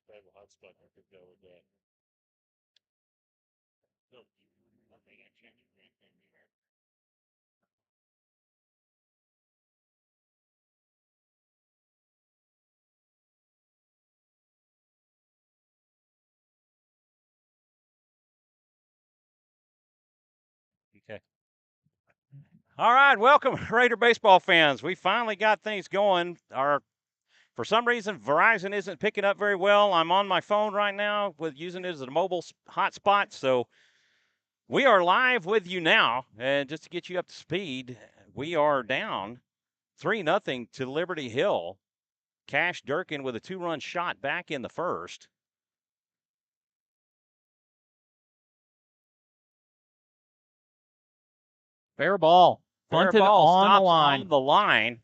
Stable hotspot. I could go with that. No, I think I changed it right there. Okay. All right, welcome, Raider baseball fans. We finally got things going. For some reason, Verizon isn't picking up very well. I'm on my phone right now with using it as a mobile hotspot, so we are live with you now. And just to get you up to speed, we are down 3-0 to Liberty Hill. Cash Durkin with a 2-run shot back in the first. Fair ball. Bunted on the line. On the line.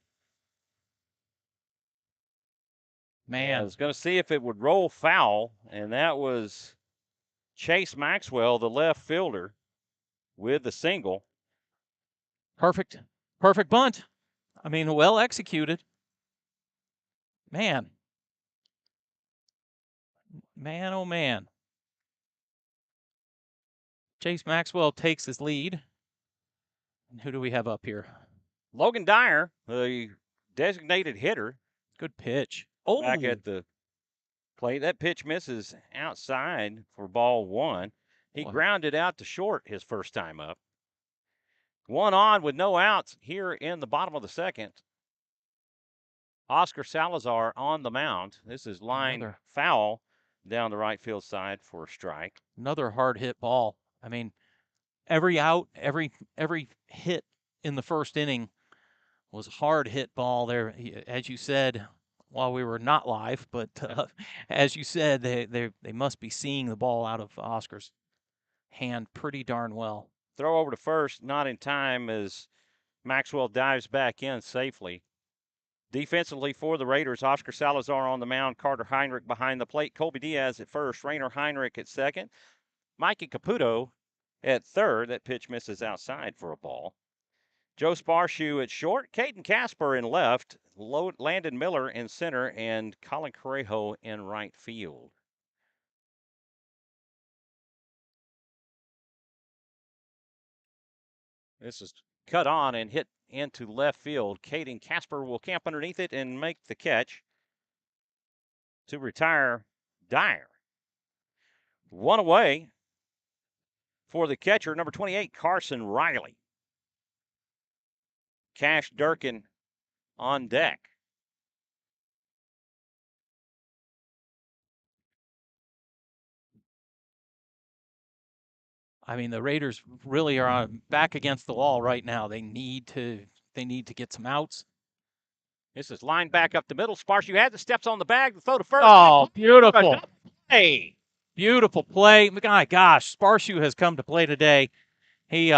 Man. I was going to see if it would roll foul, and that was Chase Maxwell, the left fielder, with the single. Perfect bunt. I mean, well executed. Man, oh man. Chase Maxwell takes his lead. And who do we have up here? Logan Dyer, the designated hitter. Good pitch. Oh, back at the plate. That pitch misses outside for ball one. He grounded out to short his first time up. 1 on with no outs here in the bottom of the second. Oscar Salazar on the mound. This is line foul down the right field side for a strike. Another hard hit ball. I mean, every out, every hit in the first inning was hard hit ball there. As you said, while we were not live, but as you said, they must be seeing the ball out of Oscar's hand pretty darn well. Throw over to first, not in time as Maxwell dives back in safely. Defensively for the Raiders, Oscar Salazar on the mound, Carter Heinrich behind the plate, Colby Diaz at first, Rainer Heinrich at second, Mikey Caputo at third. That pitch misses outside for a ball. Joe Sparshoe at short, Caden Casper in left, Landon Miller in center, and Colin Correjo in right field. This is cut on and hit into left field. Caden Casper will camp underneath it and make the catch to retire Dyer. 1 away for the catcher, number 28, Carson Riley. Cash Durkin on deck. I mean, the Raiders really are back against the wall right now. They need to get some outs. This is line back up the middle. Sparshoe had the steps on the bag to throw to first. Oh, beautiful. Hey. Beautiful play. My gosh, Sparshoe has come to play today. He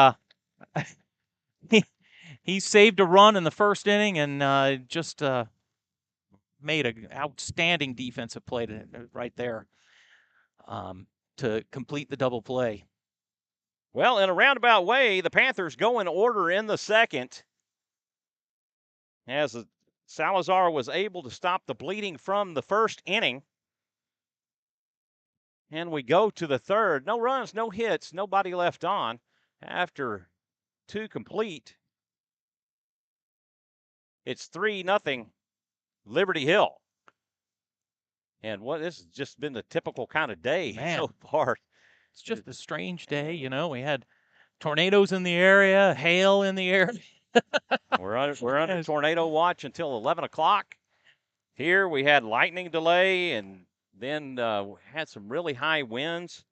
he saved a run in the first inning and just made an outstanding defensive play right there to complete the double play. Well, in a roundabout way, the Panthers go in order in the second as Salazar was able to stop the bleeding from the first inning. And we go to the third. No runs, no hits, nobody left on after 2 complete. It's 3-0 Liberty Hill. And this has just been the typical kind of day so far. It's just a strange day, you know. We had tornadoes in the area, hail in the area. We're under tornado watch until 11 o'clock. Here we had lightning delay and then had some really high winds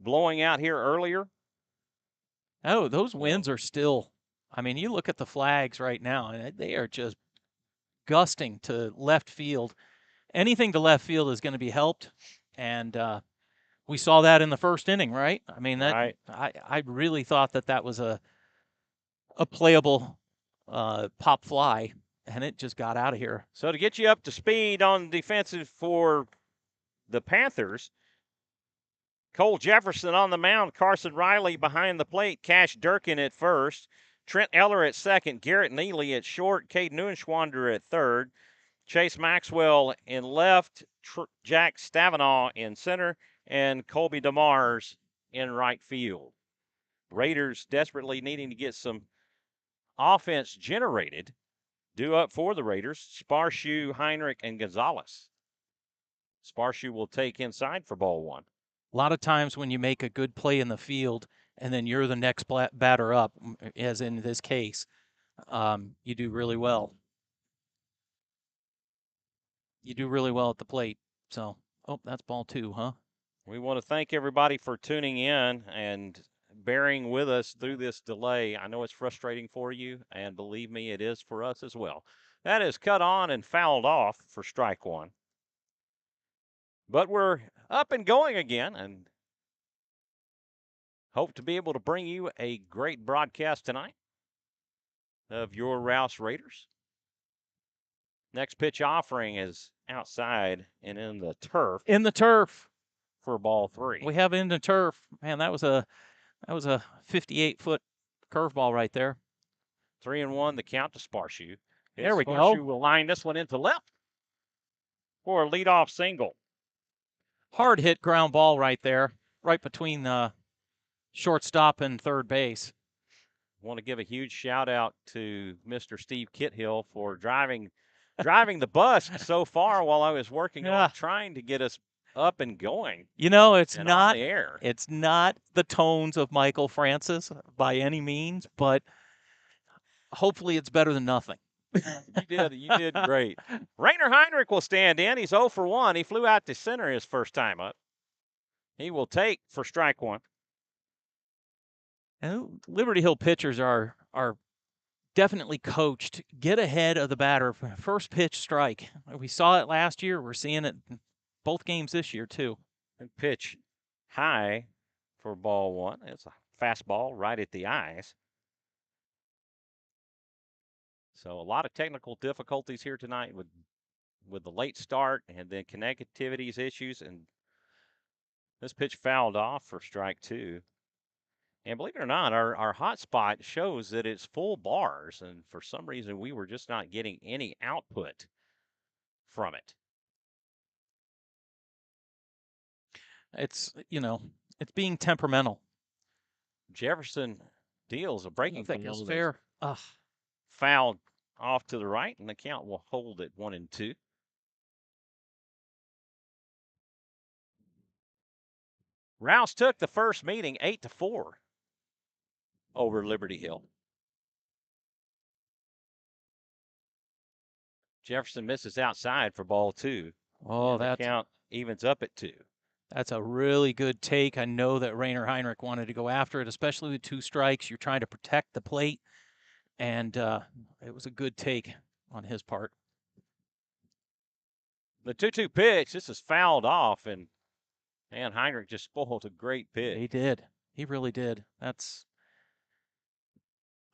blowing out here earlier. Oh, those winds are still, I mean, you look at the flags right now, and they are just gusting to left field. Anything to left field is going to be helped, and we saw that in the first inning, right? I mean, I really thought that was a playable pop fly, and it just got out of here. So to get you up to speed on defensive for the Panthers, Cole Jefferson on the mound, Carson Riley behind the plate, Cash Durkin at first, Trent Eller at second, Garrett Neely at short, Cade Neuenschwander at third, Chase Maxwell in left, Jack Stavanaugh in center, and Colby DeMars in right field. Raiders desperately needing to get some offense generated. Due up for the Raiders, Sparshu, Heinrich, and Gonzalez. Sparshu will take inside for ball one. A lot of times when you make a good play in the field and then you're the next batter up, as in this case, you do really well. You do really well at the plate. So, oh, that's ball two, huh? We want to thank everybody for tuning in and bearing with us through this delay. I know it's frustrating for you, and believe me, it is for us as well. That is cut on and fouled off for strike one. But we're up and going again, and hope to be able to bring you a great broadcast tonight of your Rouse Raiders. Next pitch offering is outside and in the turf. In the turf for ball three. We have it in the turf. Man, that was a 58-foot curveball right there. 3-1, the count to Sparshu. There we go. Sparshu will line this one into left for a leadoff single. Hard hit ground ball right there, right between the shortstop and third base. Want to give a huge shout out to Mr. Steve Kithil for driving the bus so far while I was working on trying to get us up and going. You know, it's not the air. It's not the tones of Michael Francis by any means, but hopefully it's better than nothing. You did great. Rainer Heinrich will stand in. He's 0 for 1. He flew out to center his first time up. He will take for strike one. And Liberty Hill pitchers are definitely coached. Get ahead of the batter. First pitch strike. We saw it last year. We're seeing it in both games this year too. And pitch high for ball one. It's a fastball right at the eyes. So a lot of technical difficulties here tonight with the late start and then connectivities issues. And this pitch fouled off for strike two. And believe it or not, our hot spot shows that it's full bars. And for some reason, we were just not getting any output from it. It's, it's being temperamental. Jefferson deals a breaking ball. That goes fair. Fouled off to the right, and the count will hold at 1-2. Rouse took the first meeting 8-4 over Liberty Hill. Jefferson misses outside for ball two. Oh, that count evens up at 2. That's a really good take. I know that Rainer Heinrich wanted to go after it, especially with 2 strikes. You're trying to protect the plate, and it was a good take on his part. The 2-2 pitch, this is fouled off, and Heinrich just spoiled a great pitch. He did. He really did. That's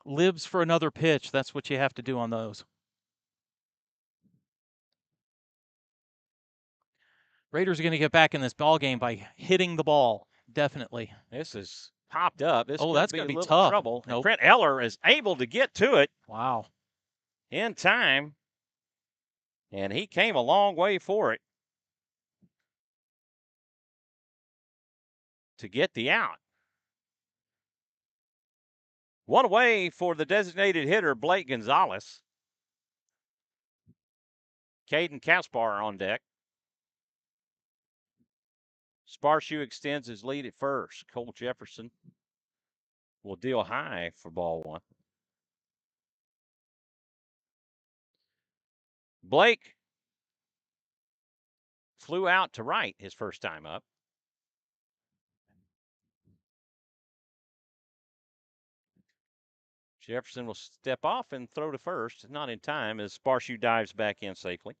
lives for another pitch. That's what you have to do on those. Raiders are going to get back in this ball game by hitting the ball. Definitely. This is popped up. This that's going to be tough. Trouble. Nope. Trent Eller is able to get to it. Wow. In time. And he came a long way for it to get the out. One away for the designated hitter, Blake Gonzalez. Caden Caspar on deck. Sparshu extends his lead at first. Cole Jefferson will deal high for ball one. Blake flew out to right his first time up. Jefferson will step off and throw to first. Not in time as Sparshu dives back in safely.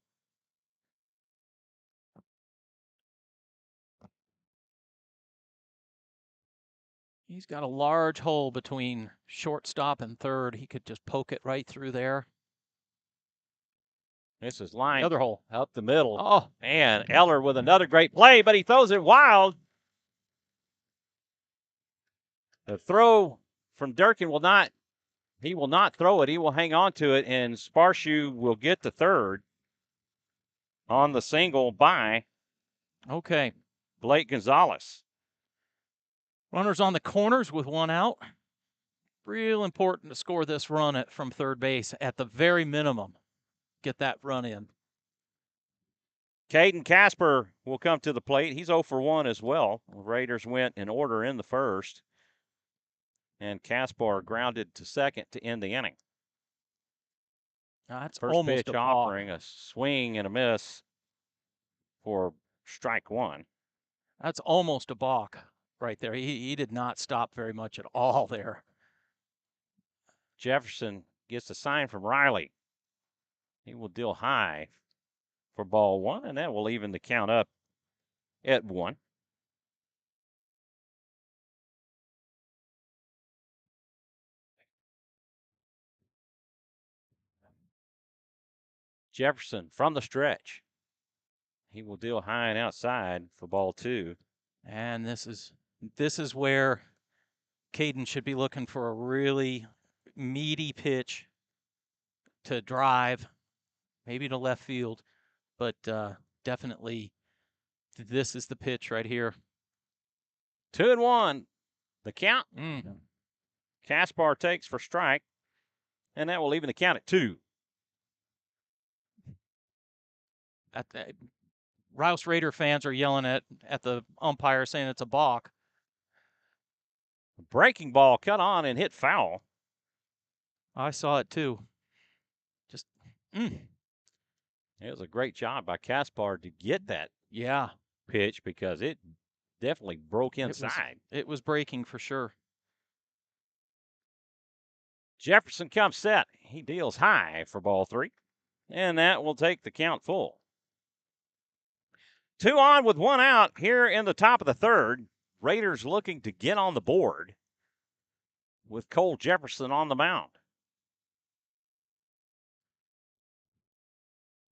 He's got a large hole between shortstop and third. He could just poke it right through there. This is line another hole up the middle. Oh, and Eller with another great play, but he throws it wild. The throw from Durkin will not throw it. He will hang on to it, and Sparshu will get the third. on the single by Okay. Blake Gonzalez. Runners on the corners with one out. Real important to score this run from third base at the very minimum. Get that run in. Caden Casper will come to the plate. He's 0 for 1 as well. The Raiders went in order in the first. And Casper grounded to second to end the inning. That's First almost pitch a balk. offering a swing and a miss for strike one. That's almost a balk right there. He did not stop very much at all there. Jefferson gets a sign from Riley. He will deal high for ball one, and that will even the count up at 1. Jefferson from the stretch. He will deal high and outside for ball 2. And this is where Caden should be looking for a really meaty pitch to drive, maybe to left field, but definitely this is the pitch right here. 2-1. The count. Mm. Caspar takes for strike, and that will even the count at 2. Rouse Raider fans are yelling at the umpire saying it's a balk. Breaking ball cut on and hit foul. I saw it too. Just, It was a great job by Caspar to get that pitch because it definitely broke inside. It was breaking for sure. Jefferson comes set. He deals high for ball 3, and that will take the count full. 2 on with 1 out here in the top of the third. Raiders looking to get on the board with Cole Jefferson on the mound.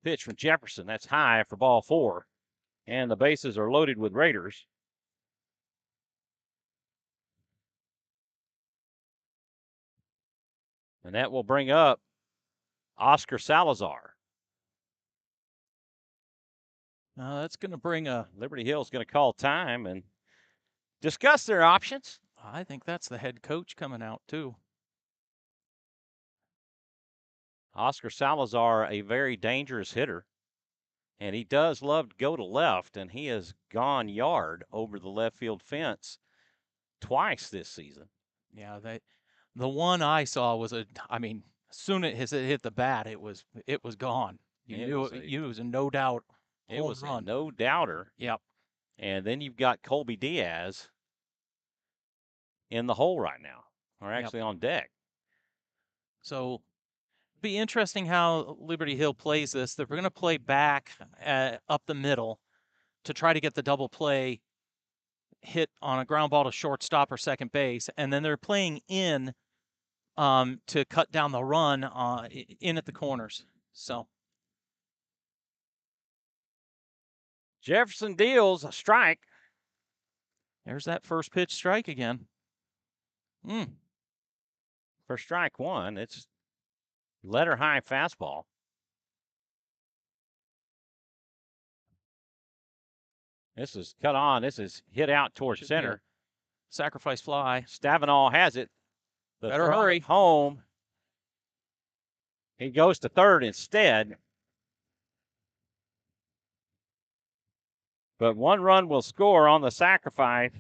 Pitch from Jefferson. That's high for ball 4. And the bases are loaded with Raiders. And that will bring up Oscar Salazar. That's going to bring a... Liberty Hill's going to call time and discuss their options. I think that's the head coach coming out too. Oscar Salazar, a very dangerous hitter. And he does love to go to left, and he has gone yard over the left field fence twice this season. Yeah, the one I saw was as soon as it hit the bat, it was gone. It was a no doubt It was run. a no doubter. Yep. And then you've got Colby Diaz in the hole right now, or actually on deck. So be interesting how Liberty Hill plays this. They're going to play back up the middle to try to get the double play hit on a ground ball to shortstop or second base, and then they're playing in to cut down the run in at the corners. So Jefferson deals a strike. There's that first pitch strike again. For strike 1, it's letter high fastball. This is cut on. This is hit out towards center. Sacrifice fly. Stavenall has it. Better hurry. Home. He goes to third instead. But 1 run will score on the sacrifice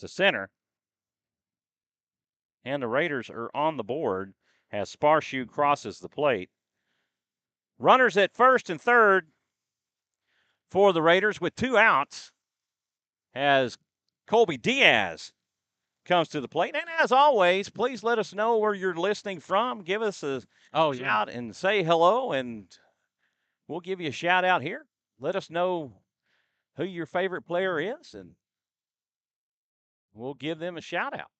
to center. And the Raiders are on the board as Sparshoe crosses the plate. Runners at first and third for the Raiders with 2 outs as Colby Diaz comes to the plate. And as always, please let us know where you're listening from. Give us a shout and say hello, and we'll give you a shout out here. Let us know who your favorite player is, and we'll give them a shout out.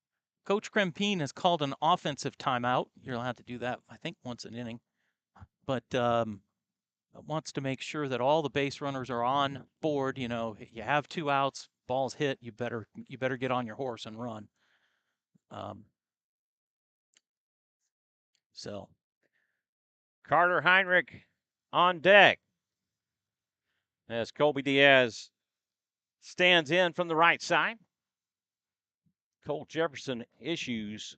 Coach Krempine has called an offensive timeout. You're allowed to do that, I think, once an inning. But wants to make sure that all the base runners are on board. You know, you have 2 outs, ball's hit, you better get on your horse and run. So Carter Heinrich on deck as Colby Diaz stands in from the right side. Cole Jefferson issues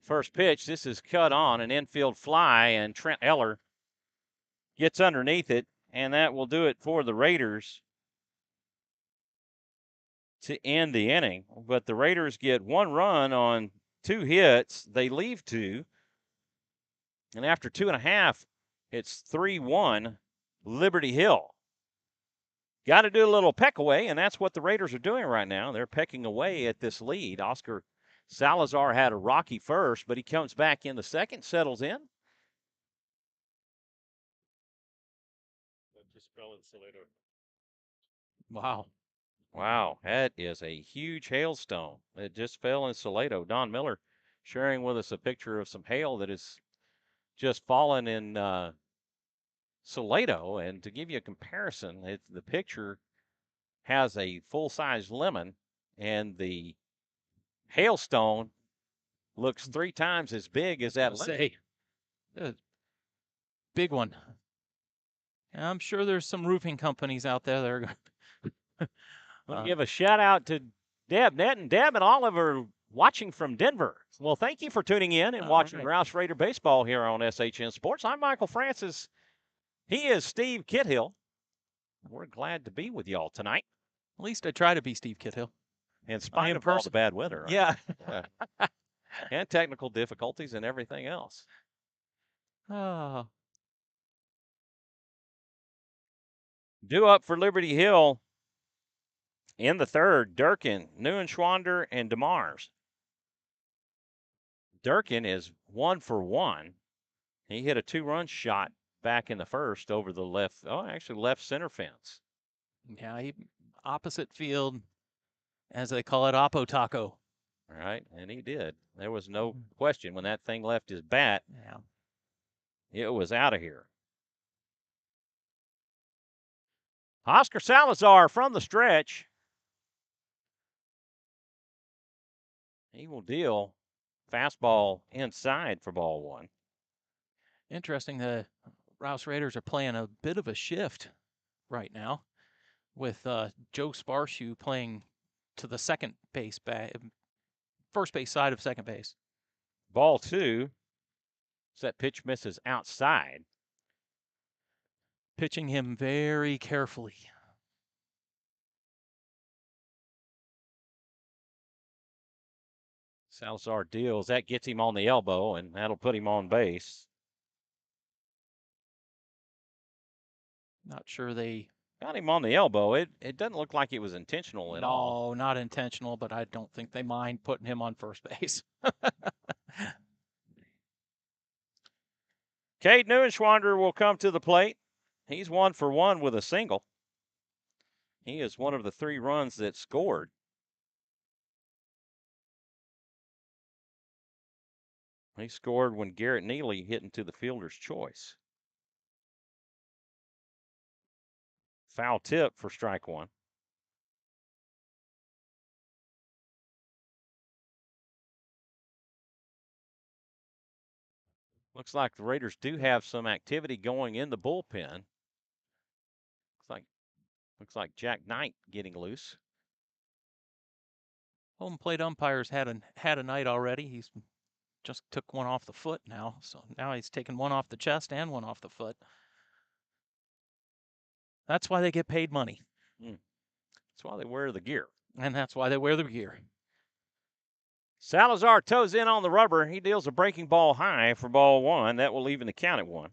first pitch. This is cut on an infield fly, and Trent Eller gets underneath it, and that will do it for the Raiders to end the inning. But the Raiders get 1 run on 2 hits. They leave 2. And after 2.5, it's 3-1 Liberty Hill. Got to do a little peck away, and that's what the Raiders are doing right now. They're pecking away at this lead. Oscar Salazar had a rocky first, but he comes back in the second, settles in. That just fell in Salado. Wow. Wow, that is a huge hailstone. It just fell in Salado. Don Miller sharing with us a picture of some hail that has just fallen in Salado. And to give you a comparison, the picture has a full-size lemon, and the hailstone looks 3 times as big as that lemon. Big one. And I'm sure there's some roofing companies out there that are going We'll give a shout out to Deb Nett and Deb and Oliver watching from Denver. Well, thank you for tuning in and watching Rouse Raider Baseball here on SHN Sports. I'm Michael Francis. He is Steve Kithil. We're glad to be with y'all tonight. At least I try to be Steve Kithil. In spite of all the bad weather. Right? Yeah. And technical difficulties and everything else. Oh. Due up for Liberty Hill in the third, Durkin, Neuenschwander, and DeMars. Durkin is 1 for 1. He hit a 2-run shot back in the first over the left center fence. Yeah, opposite field, as they call it, Oppo Taco. All right, and he did. There was no question when that thing left his bat. Yeah. It was out of here. Oscar Salazar from the stretch. He will deal fastball inside for ball 1. Interesting, the Rouse Raiders are playing a bit of a shift right now with Joe Sparshoe playing to the first base side of second base. Ball 2. So that pitch misses outside. Pitching him very carefully. Salazar deals. That gets him on the elbow, and that'll put him on base. Not sure they got him on the elbow. It doesn't look like it was intentional at all. No, not intentional, but I don't think they mind putting him on first base. Cade Neuenschwander will come to the plate. He's 1 for 1 with a single. He is one of the 3 runs that scored. He scored when Garrett Neely hit into the fielder's choice. Foul tip for strike 1. Looks like the Raiders do have some activity going in the bullpen. Looks like Jack Knight getting loose. Home plate umpires had a night already. He's just took one off the foot now. So now he's taking one off the chest and one off the foot. That's why they get paid money. That's why they wear the gear. And that's why they wear the gear. Salazar toes in on the rubber. He deals a breaking ball high for ball 1. That will even the count at 1.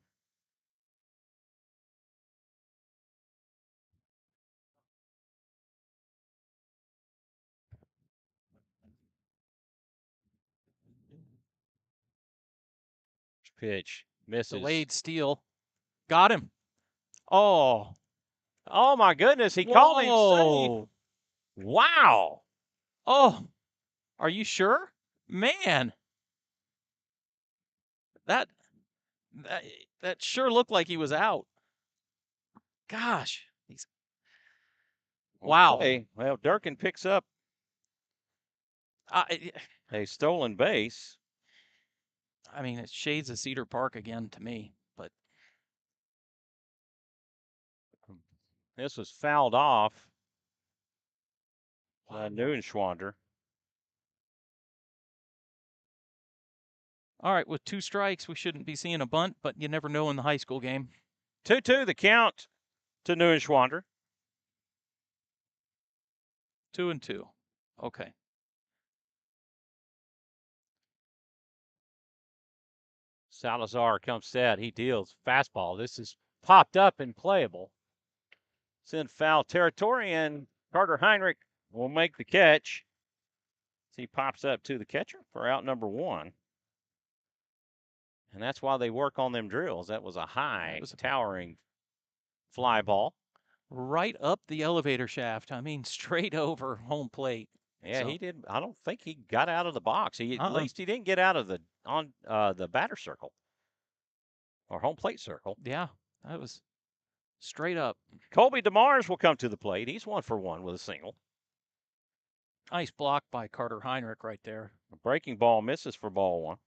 Pitch misses. Delayed steal. Got him. Oh my goodness. He called him safe. Wow. Oh, are you sure? Man. That sure looked like he was out. Gosh. Wow. Okay. Well, Durkin picks up a stolen base. I mean, it shades of Cedar Park again to me, but this was fouled off by Neuenschwander. all right, with 2 strikes, we shouldn't be seeing a bunt, but you never know in the high school game. 2-2 the count to Neuenschwander. 2-2. Okay. Salazar comes set. He deals fastball. This is popped up and playable. It's in foul territory, and Carter Heinrich will make the catch. He pops up to the catcher for out number 1. And that's why they work on them drills. That was a high, towering fly ball. Right up the elevator shaft. I mean, straight over home plate. Yeah, he did. I don't think he got out of the box. At least he didn't get out of the batter circle or home plate circle. Yeah, that was straight up. Colby DeMars will come to the plate. He's 1 for 1 with a single. Nice block by Carter Heinrich right there. A breaking ball misses for ball 1.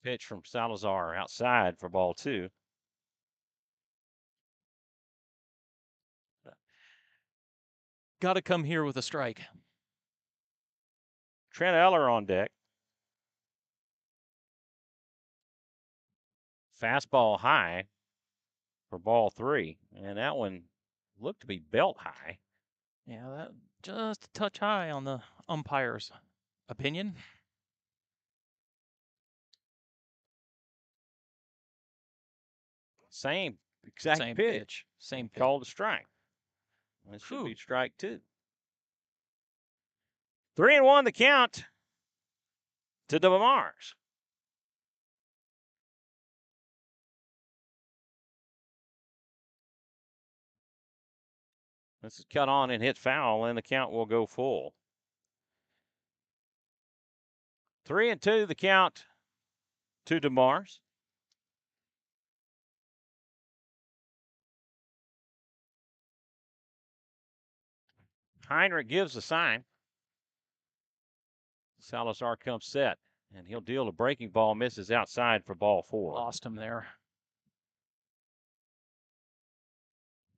Pitch from Salazar outside for ball 2. Got to come here with a strike. Trent Eller on deck. Fastball high for ball 3. And that one looked to be belt high. Yeah, that just a touch high on the umpire's opinion. Same exact pitch. Same pitch. Called a strike. That should be strike 2. 3-1 the count to DeMars. This is cut on and hit foul, and the count will go full. 3-2 the count to DeMars. Heinrich gives the sign. Salazar comes set, and he'll deal a breaking ball, misses outside for ball 4. Lost him there.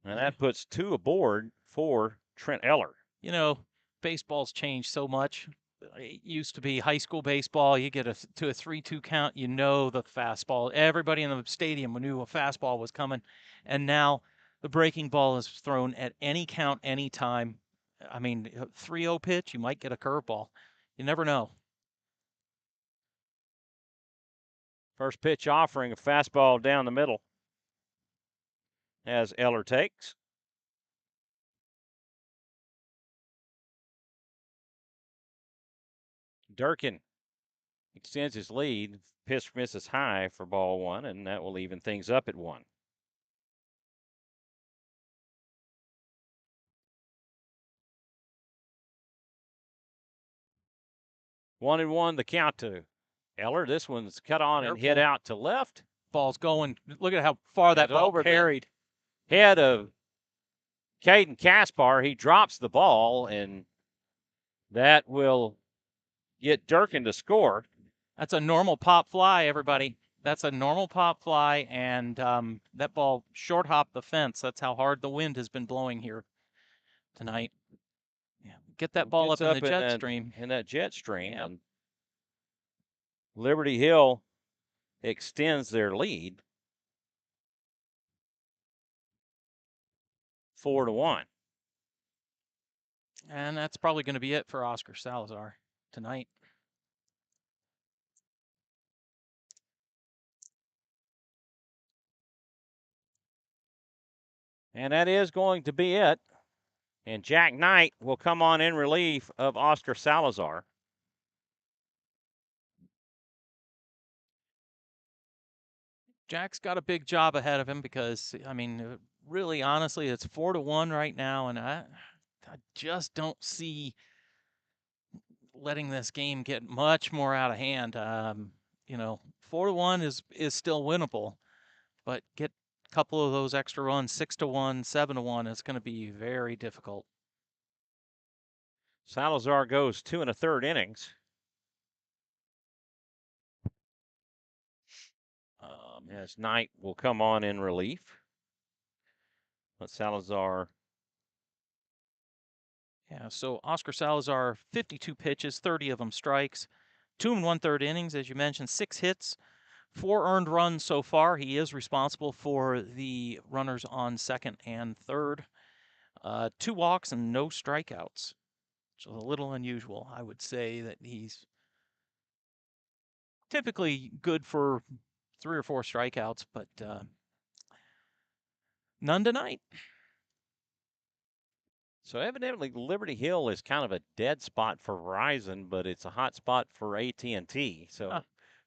And that puts 2 aboard for Trent Eller. You know, baseball's changed so much. It used to be high school baseball. You get to a 3-2 count, you know the fastball. Everybody in the stadium knew a fastball was coming. And now the breaking ball is thrown at any count, any time. I mean, 3-0 pitch, you might get a curveball. You never know. First pitch offering a fastball down the middle as Eller takes. Durkin extends his lead. Pitch misses high for ball 1, and that will even things up at 1. One and one the count to Eller. This one's cut on and hit out to left. Ball's going. Look at how far that ball carried. Head of Caden Caspar. He drops the ball, and that will get Durkin to score. That's a normal pop fly, everybody. That's a normal pop fly, and that ball short hopped the fence. That's how hard the wind has been blowing here tonight. Yeah, get that ball up in the jet stream. In that jet stream. Yeah. And Liberty Hill extends their lead 4-1. And that's probably going to be it for Oscar Salazar tonight. And that is going to be it. And Jack Knight will come on in relief of Oscar Salazar. Jack's got a big job ahead of him because, I mean, really, honestly, it's 4-1 right now, and I just don't see letting this game get much more out of hand. You know, 4-1 is still winnable, but get a couple of those extra runs, 6-1, 7-1, is going to be very difficult. Salazar goes 2 1/3 innings. As Knight will come on in relief. But Salazar. Yeah, so Oscar Salazar, 52 pitches, 30 of them strikes, 2 1/3 innings, as you mentioned, 6 hits, 4 earned runs so far. He is responsible for the runners on second and third. 2 walks and no strikeouts. So a little unusual. I would say that he's typically good for 3 or 4 strikeouts, but none tonight. So evidently Liberty Hill is kind of a dead spot for Verizon, but it's a hot spot for AT&T. So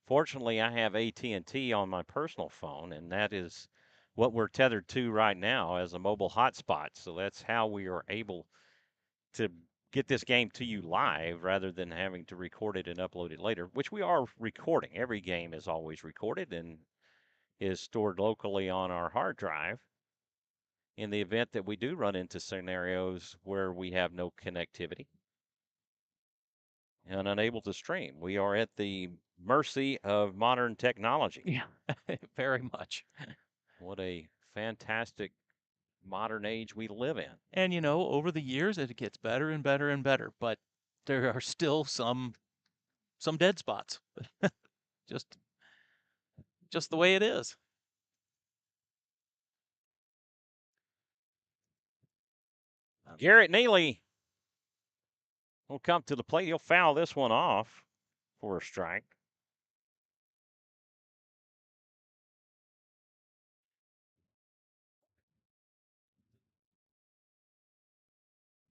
fortunately I have AT&T on my personal phone, and that is what we're tethered to right now as a mobile hotspot. So that's how we are able to get this game to you live rather than having to record it and upload it later, which we are recording. Every game is always recorded and is stored locally on our hard drive. In the event that we do run into scenarios where we have no connectivity and unable to stream, we are at the mercy of modern technology. Yeah, very much. What a fantastic modern age we live in. And, you know, over the years, it gets better and better and better, but there are still some dead spots. just the way it is. Garrett Neely will come to the plate. He'll foul this one off for a strike.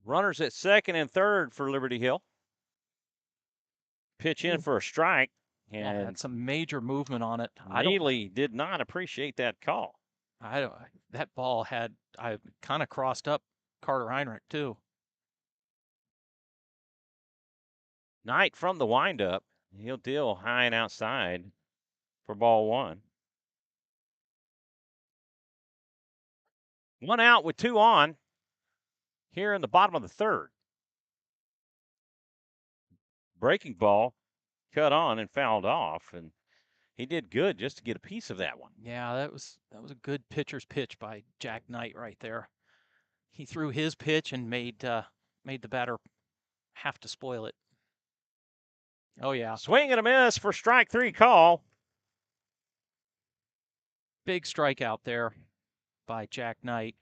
Runners at second and third for Liberty Hill. Pitch in for a strike. And And that's some major movement on it. Neely did not appreciate that call. That ball I kind of crossed up Carter Heinrich too. Knight from the windup. He'll deal high and outside for ball 1. 1 out with 2 on here in the bottom of the third. Breaking ball cut on and fouled off, and he did good just to get a piece of that one. Yeah, that was a good pitcher's pitch by Jack Knight right there. He threw his pitch and made the batter have to spoil it. Oh yeah. Swing and a miss for strike 3 call. Big strikeout there by Jack Knight.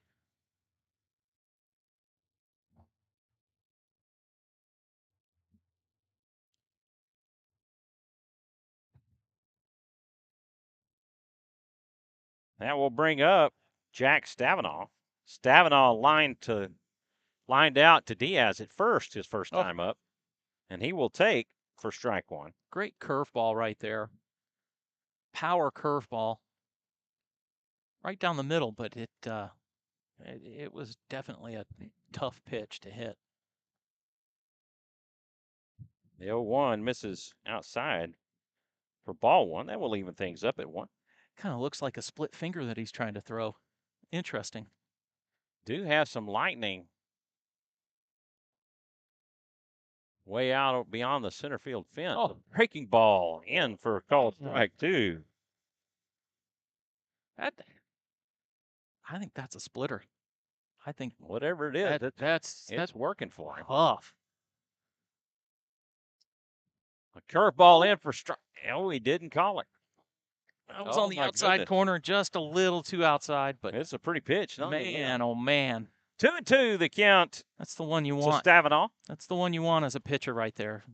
That will bring up Jack Stavinaugh. Stavinaugh lined out to Diaz at first, his first time up, and he will take for strike 1. Great curveball right there. Power curveball. Right down the middle, but it was definitely a tough pitch to hit. The 0-1 misses outside for ball 1. That will even things up at 1. Kind of looks like a split finger that he's trying to throw. Interesting. Do have some lightning way out beyond the center field fence. Breaking ball in for a called strike 2. I think that's a splitter. I think whatever it is, that's working for him. Tough. A curveball in for strike. Oh, he didn't call it. That was on the outside corner, just a little too outside, but it's a pretty pitch. Man, oh man. 2-2 the count. That's the one you want. Stavinaugh. That's the one you want as a pitcher right there.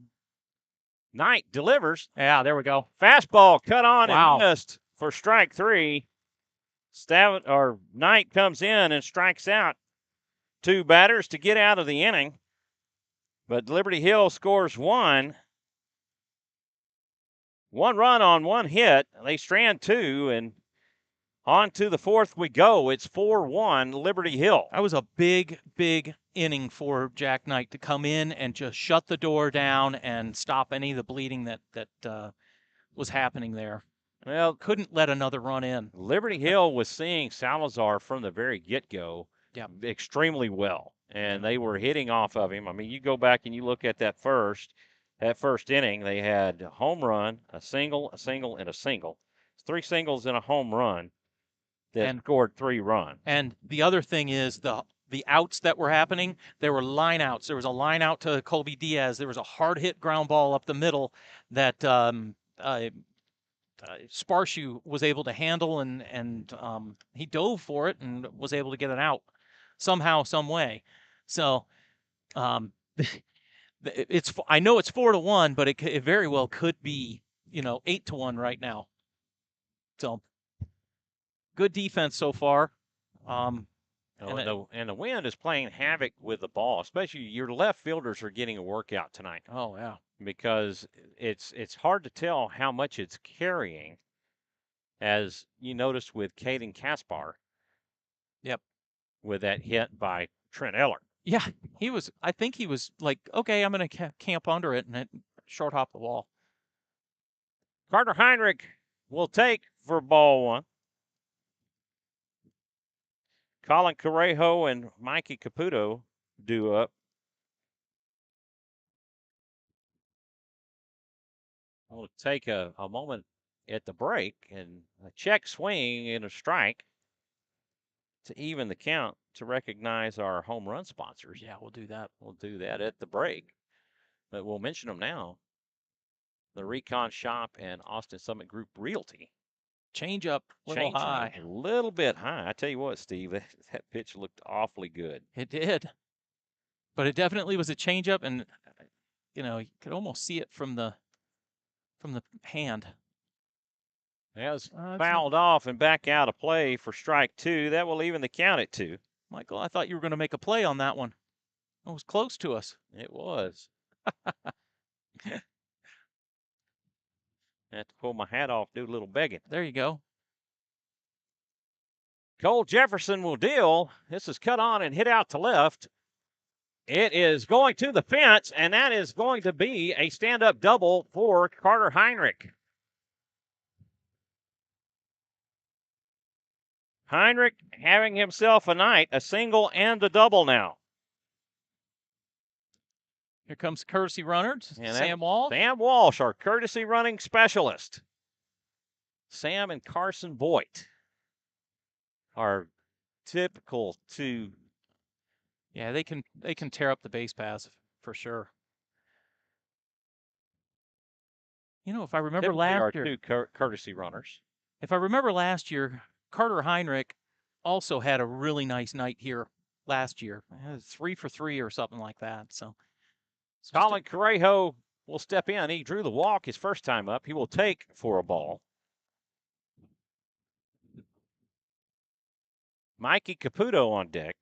Knight delivers. Yeah, there we go. Fastball cut on and missed for strike 3. Knight comes in and strikes out 2 batters to get out of the inning. But Liberty Hill scores 1. 1 run on 1 hit. They strand 2, and on to the 4th we go. It's 4-1 Liberty Hill. That was a big, big inning for Jack Knight to come in and just shut the door down and stop any of the bleeding that was happening there. Well, couldn't let another run in. Liberty Hill was seeing Salazar from the very get-go extremely well, and they were hitting off of him. I mean, you go back and you look at that first inning, they had a home run, a single, and a single. 3 singles and a home run that scored 3 runs. And the other thing is the outs that were happening, there were line outs. There was a line out to Colby Diaz. There was a hard hit ground ball up the middle that Sparshu was able to handle, and he dove for it and was able to get it out somehow, some way. So I know it's 4-1, but it very well could be 8-1 right now. So good defense so far. And the wind is playing havoc with the ball, especially your left fielders are getting a workout tonight. Oh, yeah. Because it's hard to tell how much it's carrying, as you noticed with Caden Kaspar. Yep. With that hit by Trent Eller. Yeah, I think he was like, okay, I'm going to camp under it, and it short hop the wall. Carter Heinrich will take for ball 1. Colin Correjo and Mikey Caputo do up. We'll take a moment at the break and a check swing and a strike to even the count to recognize our home run sponsors. Yeah, we'll do that. We'll do that at the break. But we'll mention them now. The Recon Shop and Austin Summit Group Realty. Change up, a little high. A little bit high. I tell you what, Steve, that pitch looked awfully good. It did. But it definitely was a changeup, and you could almost see it from the hand. That was fouled off and back out of play for strike 2. That will even the count at 2. Michael, I thought you were going to make a play on that one. It was close to us. It was. I have to pull my hat off, do a little begging. There you go. Cole Jefferson will deal. This is cut on and hit out to left. It is going to the fence, and that is going to be a stand-up double for Carter Heinrich. Heinrich having himself a night, a single and a double now. Here comes courtesy runner, Sam Walsh. Sam Walsh, our courtesy running specialist. Sam and Carson Boyd are typical to. Yeah, they can tear up the base pass for sure. If I remember last year, 2 courtesy runners. If I remember last year, Carter Heinrich also had a really nice night here last year. 3 for 3 or something like that. So Colin Correjo will step in. He drew the walk his first time up. He will take for a ball. Mikey Caputo on deck.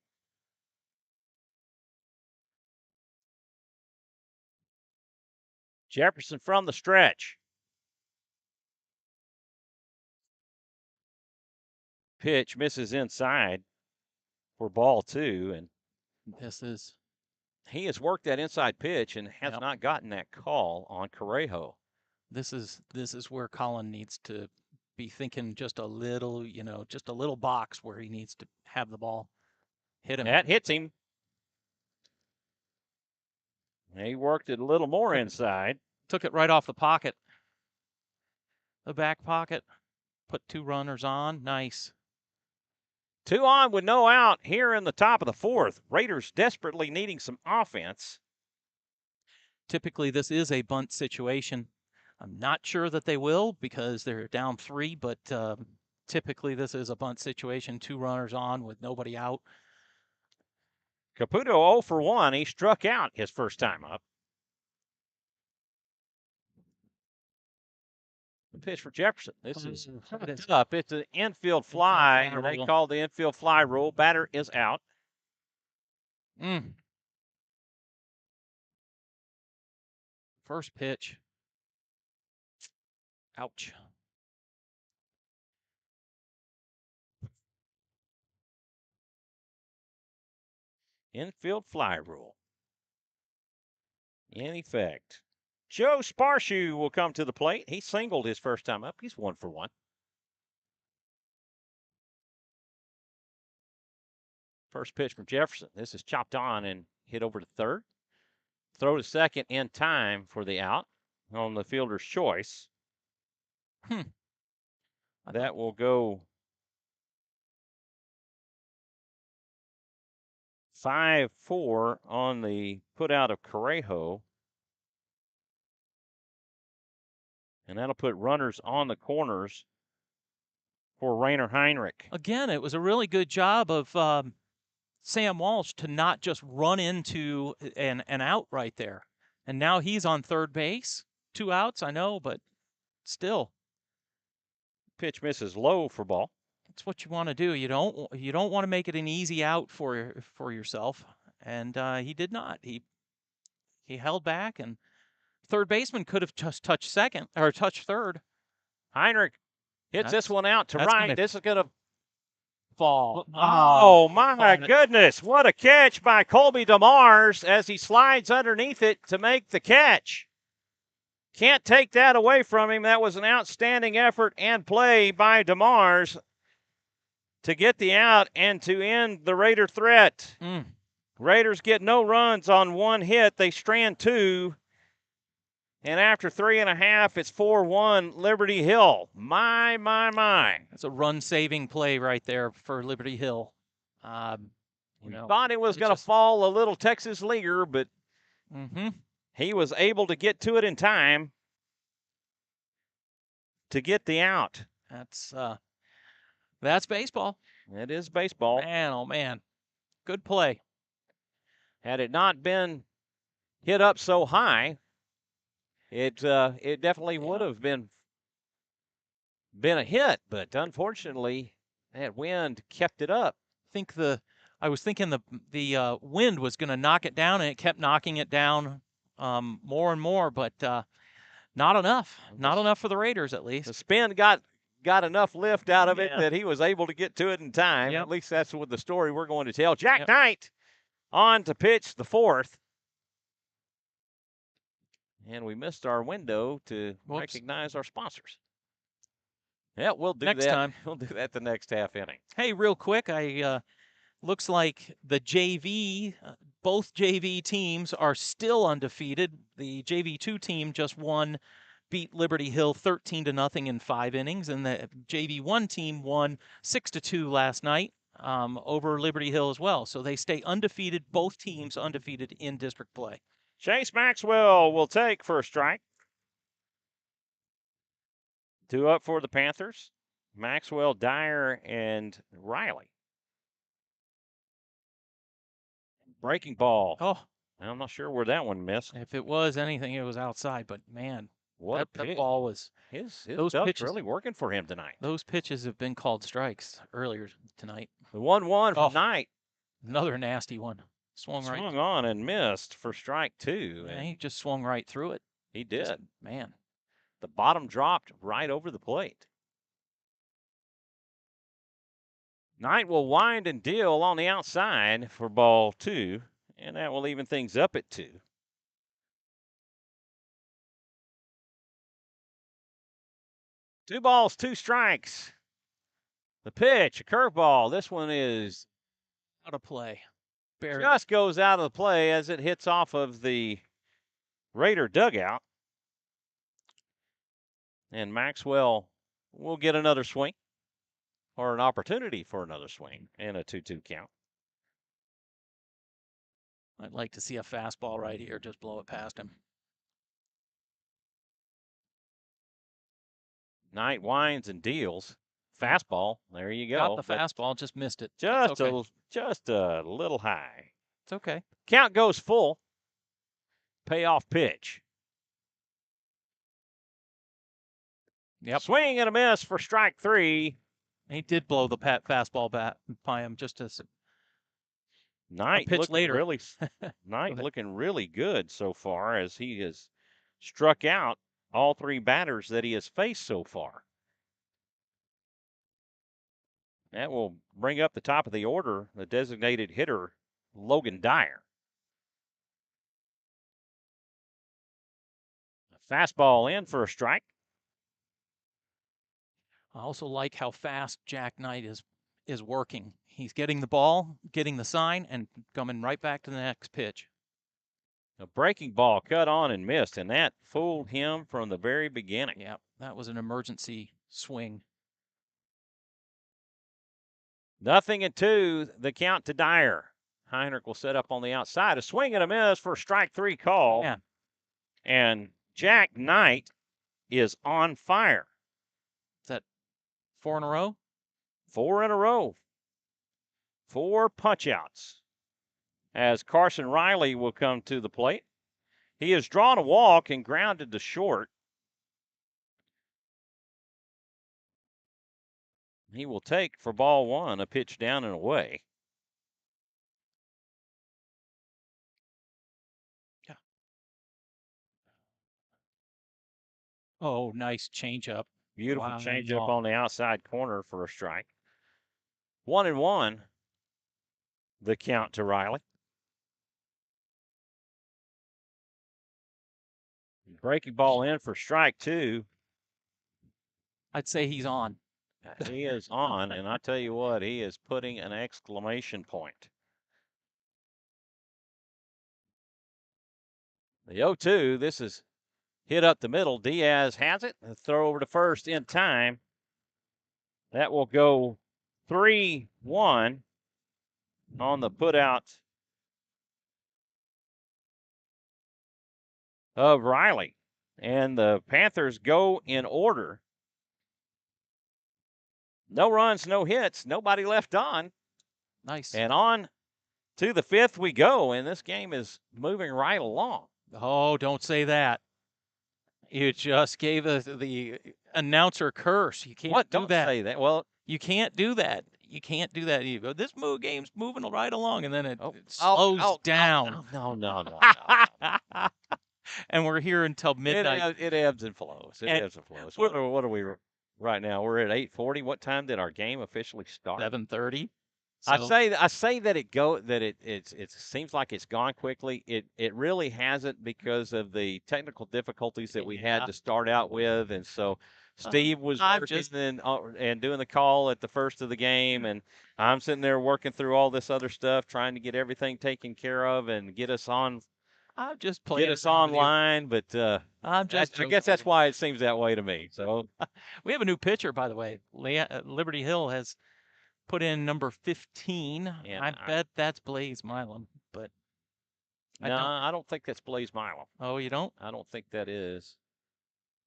Jefferson from the stretch. Pitch misses inside for ball 2, and he has worked that inside pitch and has not gotten that call on Correjo. This is where Colin needs to be thinking just a little, just a little box where he needs to have the ball hit him. That hits him. He worked it a little more inside. Took it right off the pocket. The back pocket. Put 2 runners on. Nice. 2 on with no out here in the top of the 4th. Raiders desperately needing some offense. Typically, this is a bunt situation. I'm not sure that they will because they're down 3, but typically this is a bunt situation. 2 runners on with nobody out. Caputo 0 for 1. He struck out his first time up. The pitch for Jefferson. This is up. It's an infield fly. They call the infield fly rule. Batter is out. First pitch. Ouch. Infield fly rule in effect. Joe Sparshoe will come to the plate. He singled his first time up. He's 1 for 1. First pitch from Jefferson. This is chopped on and hit over to third. Throw to second in time for the out on the fielder's choice. That will go 5-4 on the put out of Correjo. And that'll put runners on the corners for Rainer Heinrich. Again, it was a really good job of Sam Walsh to not just run into an out right there. And now he's on third base. 2 outs, I know, but still. Pitch misses low for ball. That's what you want to do. You don't want to make it an easy out for yourself. And he did not. He held back, and third baseman could have just touched second or touched third. Heinrich hits this one out to right. This is going to fall. Oh, my goodness. What a catch by Colby DeMars as he slides underneath it to make the catch. Can't take that away from him. That was an outstanding effort and play by DeMars to get the out and to end the Raider threat. Raiders get no runs on 1 hit. They strand 2. And after 3.5, it's 4-1 Liberty Hill. My. That's a run-saving play right there for Liberty Hill. Thought it was going to fall a little Texas leaguer, but he was able to get to it in time to get the out. That's baseball. It is baseball. Man, oh man, good play. Had it not been hit up so high, it definitely would have been a hit, but unfortunately, that wind kept it up. I was thinking the wind was going to knock it down, and it kept knocking it down more and more, but not enough. Not enough for the Raiders, at least. The spin got enough lift out of it that he was able to get to it in time. Yep. At least that's what the story we're going to tell. Jack Knight on to pitch the 4th. And we missed our window to recognize our sponsors. Yeah, we'll do next that. Time. We'll do that the next half inning. Hey, real quick, looks like the JV, both JV teams are still undefeated. The JV2 team just beat Liberty Hill 13-0 in 5 innings, and the JV1 team won 6-2 last night over Liberty Hill as well. So they stay undefeated, both teams undefeated in district play. Chase Maxwell will take first strike. 2 up for the Panthers. Maxwell, Dyer, and Riley. Breaking ball. Oh, I'm not sure where that one missed. If it was anything, it was outside. But man, what that ball was. His those stuff's pitches really working for him tonight. Those pitches have been called strikes earlier tonight. The 1-1 from Knight. Another nasty one. Swung on and missed for strike 2. Yeah, he just swung right through it. He did. Man. The bottom dropped right over the plate. Knight will wind and deal on the outside for ball 2, and that will even things up at 2. Two balls, 2 strikes. The pitch, a curveball. This one is out of play. Barely. Just goes out of the play as it hits off of the Raider dugout. And Maxwell will get another swing, or an opportunity for another swing, and a 2-2 count. I'd like to see a fastball right here. Just blow it past him. Knight winds and deals. Fastball. There you go. Got the fastball, just missed it. Just a little high. It's okay. Count goes full. Payoff pitch. Yep. Swing and a miss for strike 3. He did blow the fastball by him just as Knight pitch later. Knight looking really good so far as he has struck out all 3 batters that he has faced so far. That will bring up the top of the order, the designated hitter, Logan Dyer. Fastball in for a strike. I also like how fast Jack Knight is working. He's getting the ball, getting the sign, and coming right back to the next pitch. A breaking ball cut on and missed, and that fooled him from the very beginning. Yeah, that was an emergency swing. 0-2, the count to Dyer. Heinrich will set up on the outside. A swing and a miss for strike 3 call. Man. And Jack Knight is on fire. Is that 4 in a row? 4 in a row. 4 punch-outs. As Carson Riley will come to the plate. He has drawn a walk and grounded to short. He will take for ball 1 a pitch down and away. Yeah. Oh, nice changeup. Beautiful Wow, changeup on the outside corner for a strike. 1-1, the count to Riley. Breaking ball in for strike 2. I'd say he's on. He is on, and I tell you what, he is putting an exclamation point. The 0-2, this is hit up the middle. Diaz has it. A throw over to first in time. That will go 3-1 on the putout of Riley. And the Panthers go in order. No runs, no hits, nobody left on. Nice. And on to the 5th we go, and this game is moving right along. Oh, don't say that. You just gave the announcer curse. You can't do Don't that. say that. Well, you can't do that. You can't do that. You go, this game's moving right along, and then it it slows down. No. And we're here until midnight. It ebbs and flows. It ebbs and flows. What are we right now? We're at 8:40. What time did our game officially start? 7:30. So, I say that it seems like it's gone quickly. It really hasn't because of the technical difficulties that we had to start out with, and so Steve was working and doing the call at the first of the game, and I'm sitting there working through all this other stuff, trying to get everything taken care of and get us on. I'm just playing. Get us online, but I guess that's why it seems that way to me. So we have a new pitcher, by the way. Liberty Hill has put in number 15. And I bet that's Blaze Milam, but I don't think that's Blaze Milam. Oh, you don't? I don't think that is.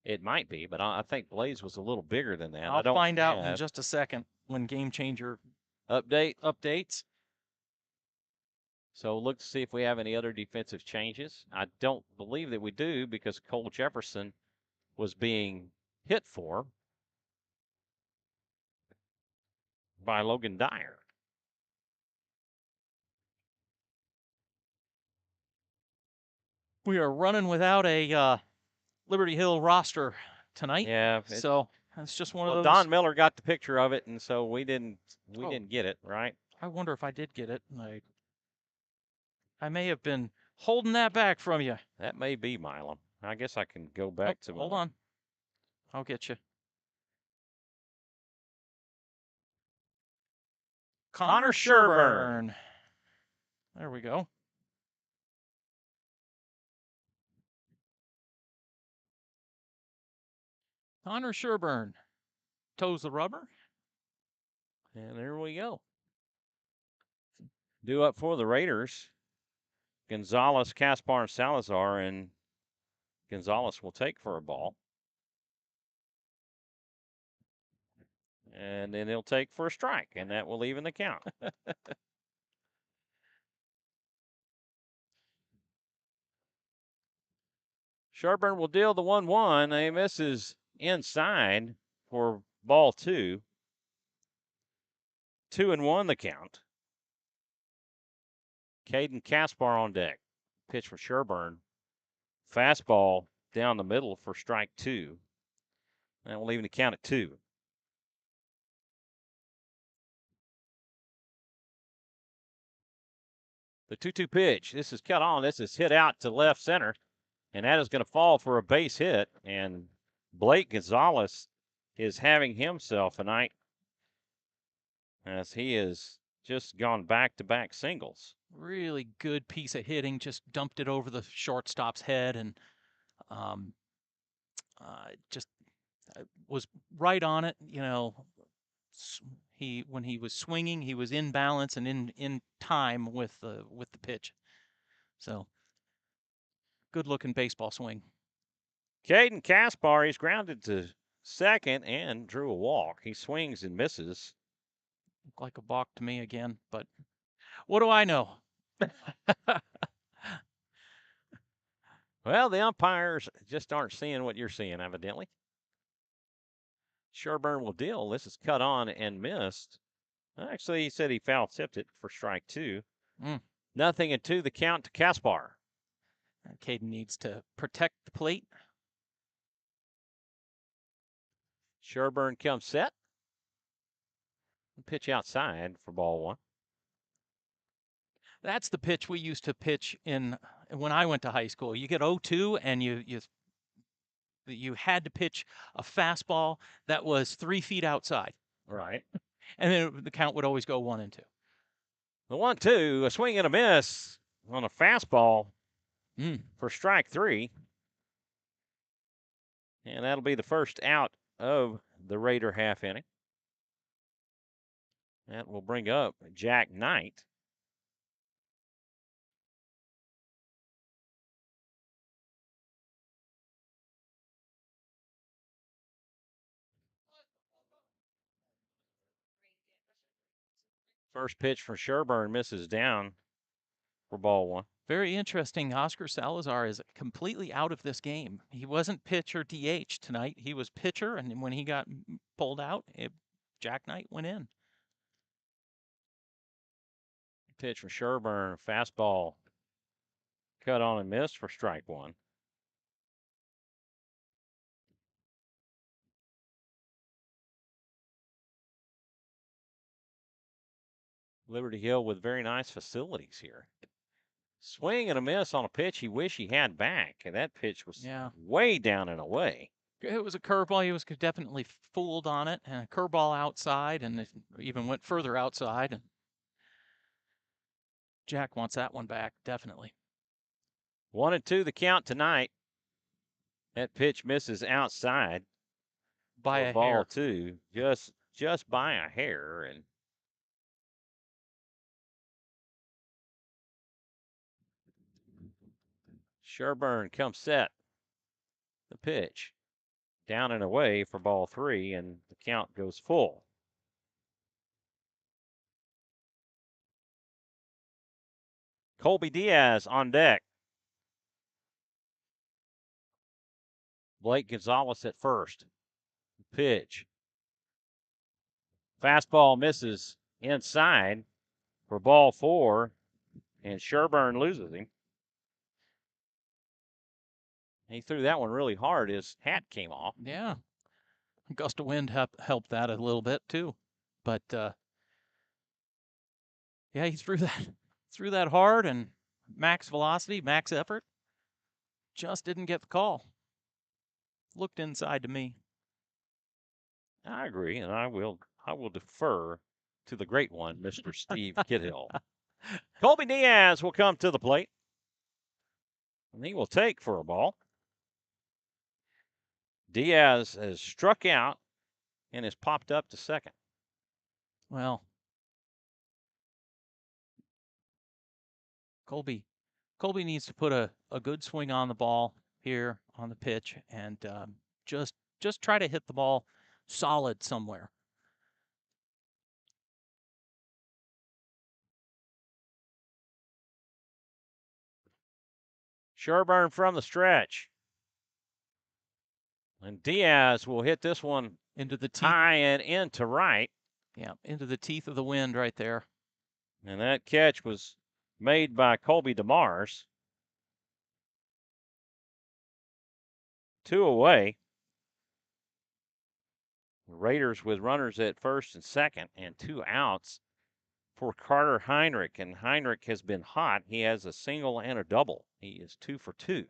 It might be, but I think Blaze was a little bigger than that. I'll find out in just a second when Game Changer updates. So look to see if we have any other defensive changes. I don't believe that we do because Cole Jefferson was being hit for by Logan Dyer. We are running without a Liberty Hill roster tonight. Yeah. So that's just one of those. Don Miller got the picture of it, and so we didn't get it, right? I wonder if I did get it. I may have been holding that back from you. That may be Milam. I guess I can go back to. Hold on. I'll get you. Connor Sherburne. There we go. Connor Sherburne toes the rubber. And there we go. Due up for the Raiders. Gonzalez, Caspar, and Salazar, and Gonzalez will take for a ball. And then he'll take for a strike, and that will even the count. Sherburne will deal the 1-1. He misses inside for ball 2. 2-1 the count. Caden Caspar on deck. Pitch from Sherburne. Fastball down the middle for strike 2. That will even the count at 2. The 2-2 pitch. This is cut on. This is hit out to left center. And that is going to fall for a base hit. And Blake Gonzalez is having himself a night as he has just gone back-to-back singles. Really good piece of hitting. Just dumped it over the shortstop's head and just was right on it. You know, when he was swinging, he was in balance and in time with the pitch. So good looking baseball swing. Caden Kaspar, he's grounded to second and drew a walk. He swings and misses. Looked like a balk to me again, but what do I know? Well, the umpires just aren't seeing what you're seeing, evidently. Sherburne will deal. This is cut on and missed. Actually, he said he foul tipped it for strike 2. 0-2 the count to Kaspar. Caden needs to protect the plate. Sherburne comes set. Pitch outside for ball 1. That's the pitch we used to pitch when I went to high school. You get 0-2 and you had to pitch a fastball that was 3 feet outside. Right. And then the count would always go 1 and 2. The 1-2, a swing and a miss on a fastball for strike 3. And that'll be the first out of the Raider half inning. That will bring up Jack Knight. First pitch from Sherburne misses down for ball 1. Very interesting. Oscar Salazar is completely out of this game. He wasn't pitcher DH tonight. He was pitcher, and when he got pulled out, Jack Knight went in. Pitch from Sherburne, fastball cut on and missed for strike 1. Liberty Hill with very nice facilities here. Swing and a miss on a pitch he wished he had back, and that pitch was way down and away. It was a curveball. He was definitely fooled on it, and a curveball outside, and it even went further outside. And Jack wants that one back, definitely. 1-2 the count tonight. That pitch misses outside by a ball hair. 2, just by a hair, and Sherburne comes set. The pitch down and away for ball 3, and the count goes full. Colby Diaz on deck. Blake Gonzalez at first. Pitch. Fastball misses inside for ball 4, and Sherburne loses him. He threw that one really hard. His hat came off. Yeah. A gust of wind helped that a little bit too. But yeah, he threw that hard and max velocity, max effort. Just didn't get the call. Looked inside to me. I agree, and I will defer to the great one, Mr. Steve Kithil. Colby Diaz will come to the plate, and he will take for a ball. Diaz has struck out and has popped up to second. Well, Colby needs to put a good swing on the ball here on the pitch and just try to hit the ball solid somewhere. Sherburne from the stretch. And Diaz will hit this one into the teeth. High and into right. Yeah, into the teeth of the wind right there. And that catch was made by Colby DeMars. 2 away. Raiders with runners at first and second, and 2 outs for Carter Heinrich. And Heinrich has been hot. He has a single and a double. He is 2 for 2.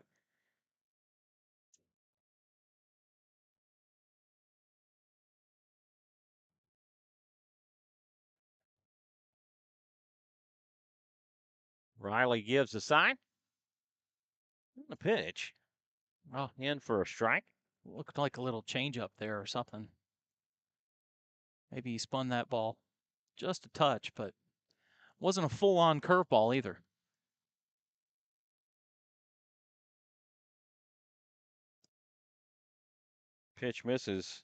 Riley gives a sign. The pitch. Oh, In for a strike. looked like a little changeup there or something. Maybe he spun that ball just a touch, but wasn't a full-on curveball either. Pitch misses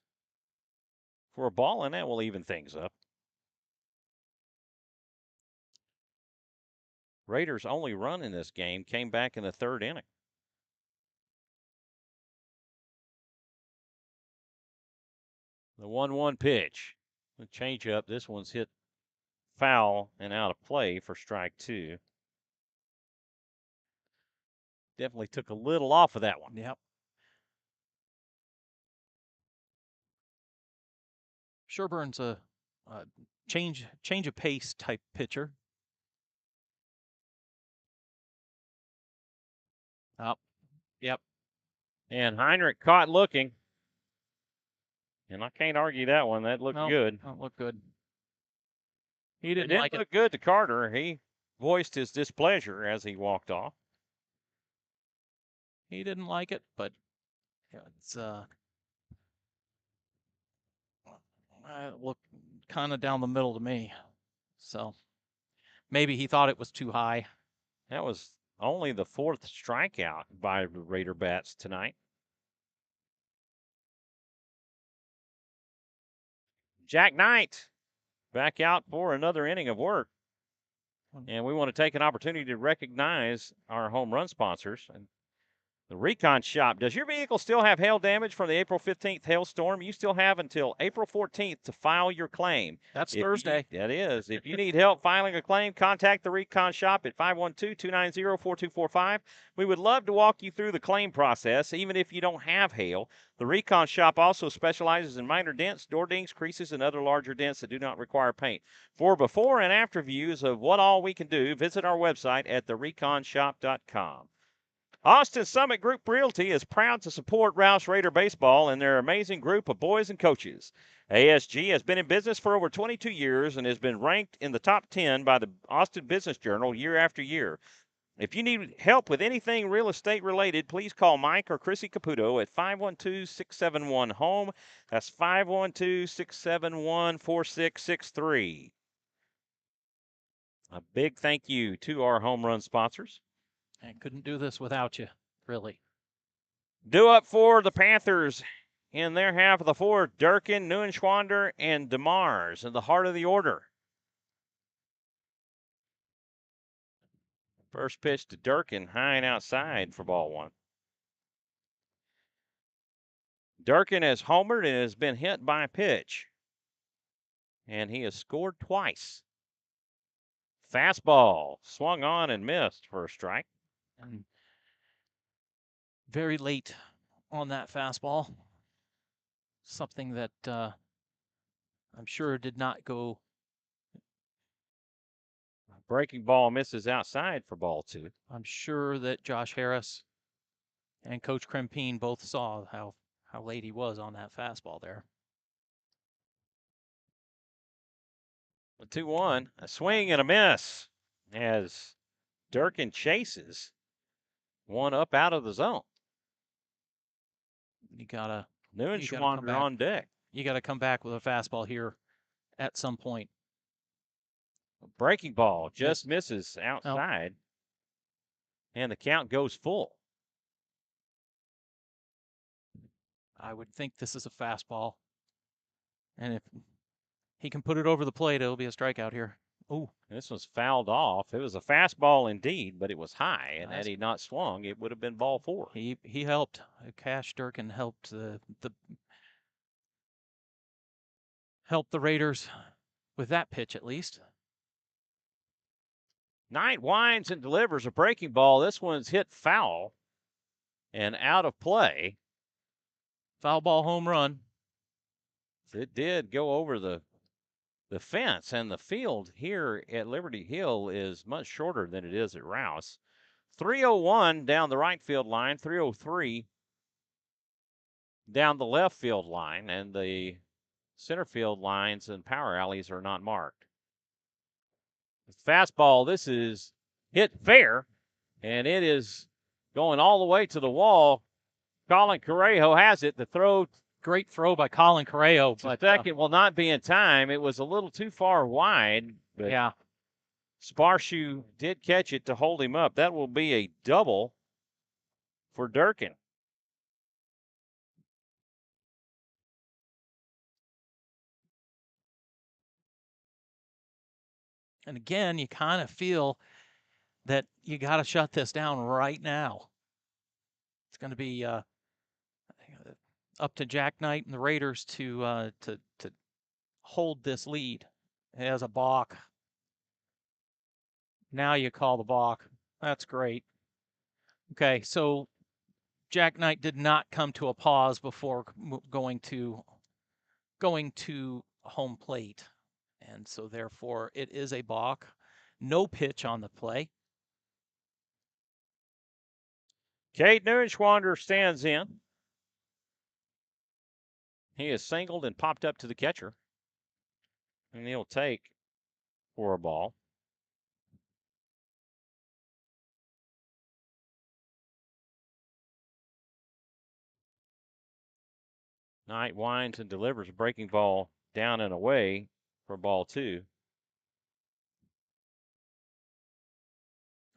for a ball, and that will even things up. Raiders' only run in this game came back in the third inning. The 1-1 pitch. The changeup. This one's hit foul and out of play for strike 2. Definitely took a little off of that one. Yep. Sherburne's a change of pace type pitcher. Oh, yep. And Heinrich caught looking. And I can't argue that one. That looked good. That looked good. He didn't It like look it. good to Carter. He voiced his displeasure as he walked off. He didn't like it, but it's looked kind of down the middle to me. So maybe he thought it was too high. That was only the 4th strikeout by the Raider bats tonight. Jack Knight back out for another inning of work. And we want to take an opportunity to recognize our home run sponsors. And the Recon Shop. Does your vehicle still have hail damage from the April 15th hailstorm? You still have until April 14th to file your claim. That's Thursday. That is. If you need help filing a claim, contact the Recon Shop at 512-290-4245. We would love to walk you through the claim process, even if you don't have hail. The Recon Shop also specializes in minor dents, door dings, creases, and other larger dents that do not require paint. For before and after views of what all we can do, visit our website at thereconshop.com. Austin Summit Group Realty is proud to support Rouse Raider Baseball and their amazing group of boys and coaches. ASG has been in business for over 22 years and has been ranked in the top 10 by the Austin Business Journal year after year. If you need help with anything real estate related, please call Mike or Chrissy Caputo at 512-671-HOME. That's 512-671-4663. A big thank you to our home run sponsors. I couldn't do this without you, really. Due up for the Panthers in their half of the 4th, Durkin, Neuenschwander, and DeMars in the heart of the order. First pitch to Durkin, high and outside for ball 1. Durkin has homered and has been hit by a pitch. And he has scored twice. Fastball swung on and missed for a strike. And very late on that fastball. Something that I'm sure did not go. Breaking ball misses outside for ball 2. I'm sure that Josh Harris and Coach Krempine both saw how late he was on that fastball there. The 2-1, a swing and a miss as Durkin chases one up out of the zone. You gotta Neuenschwander on deck. You gotta come back with a fastball here at some point. Breaking ball just misses outside. And the count goes full. I would think this is a fastball. And if he can put it over the plate, it'll be a strikeout here. Oh, this was fouled off. It was a fastball indeed, but it was high. And had he not swung, it would have been ball 4. He helped. Cash Durkin helped helped the Raiders with that pitch at least. Knight winds and delivers a breaking ball. This one's hit foul and out of play. Foul ball home run. It did go over the fence, and the field here at Liberty Hill is much shorter than it is at Rouse. 301 down the right field line, 303 down the left field line, and the center field lines and power alleys are not marked. Fastball, this is hit fair, and it is going all the way to the wall. Colin Correjo has it. The throw. Great throw by Colin Correjo. But second will not be in time. It was a little too far wide. But yeah. Sparshu did catch it to hold him up. That will be a double for Durkin. And again, you kind of feel that you got to shut this down right now. It's going to be up to Jack Knight and the Raiders to hold this lead. It has a balk. Now you call the balk. That's great. Okay, so Jack Knight did not come to a pause before going to home plate. And so therefore it is a balk. No pitch on the play. Cade Neuenschwander stands in. He is singled and popped up to the catcher. And he'll take for a ball. Knight winds and delivers a breaking ball down and away for ball 2.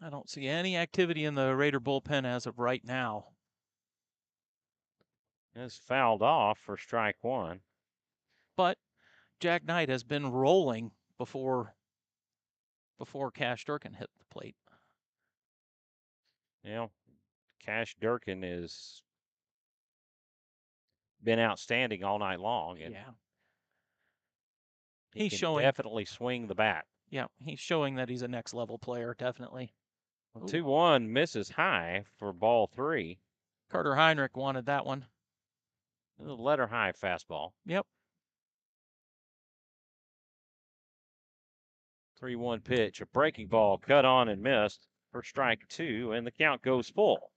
I don't see any activity in the Raider bullpen as of right now. It's fouled off for strike 1. But Jack Knight has been rolling before Cash Durkin hit the plate. You know, Cash Durkin has been outstanding all night long. And yeah. He's showing, definitely swing the bat. Yeah, he's showing that he's a next level player, definitely. 2-1 misses high for ball 3. Carter Heinrich wanted that one. The letter high fastball. Yep. 3-1 pitch, a breaking ball cut on and missed for strike 2, and the count goes full.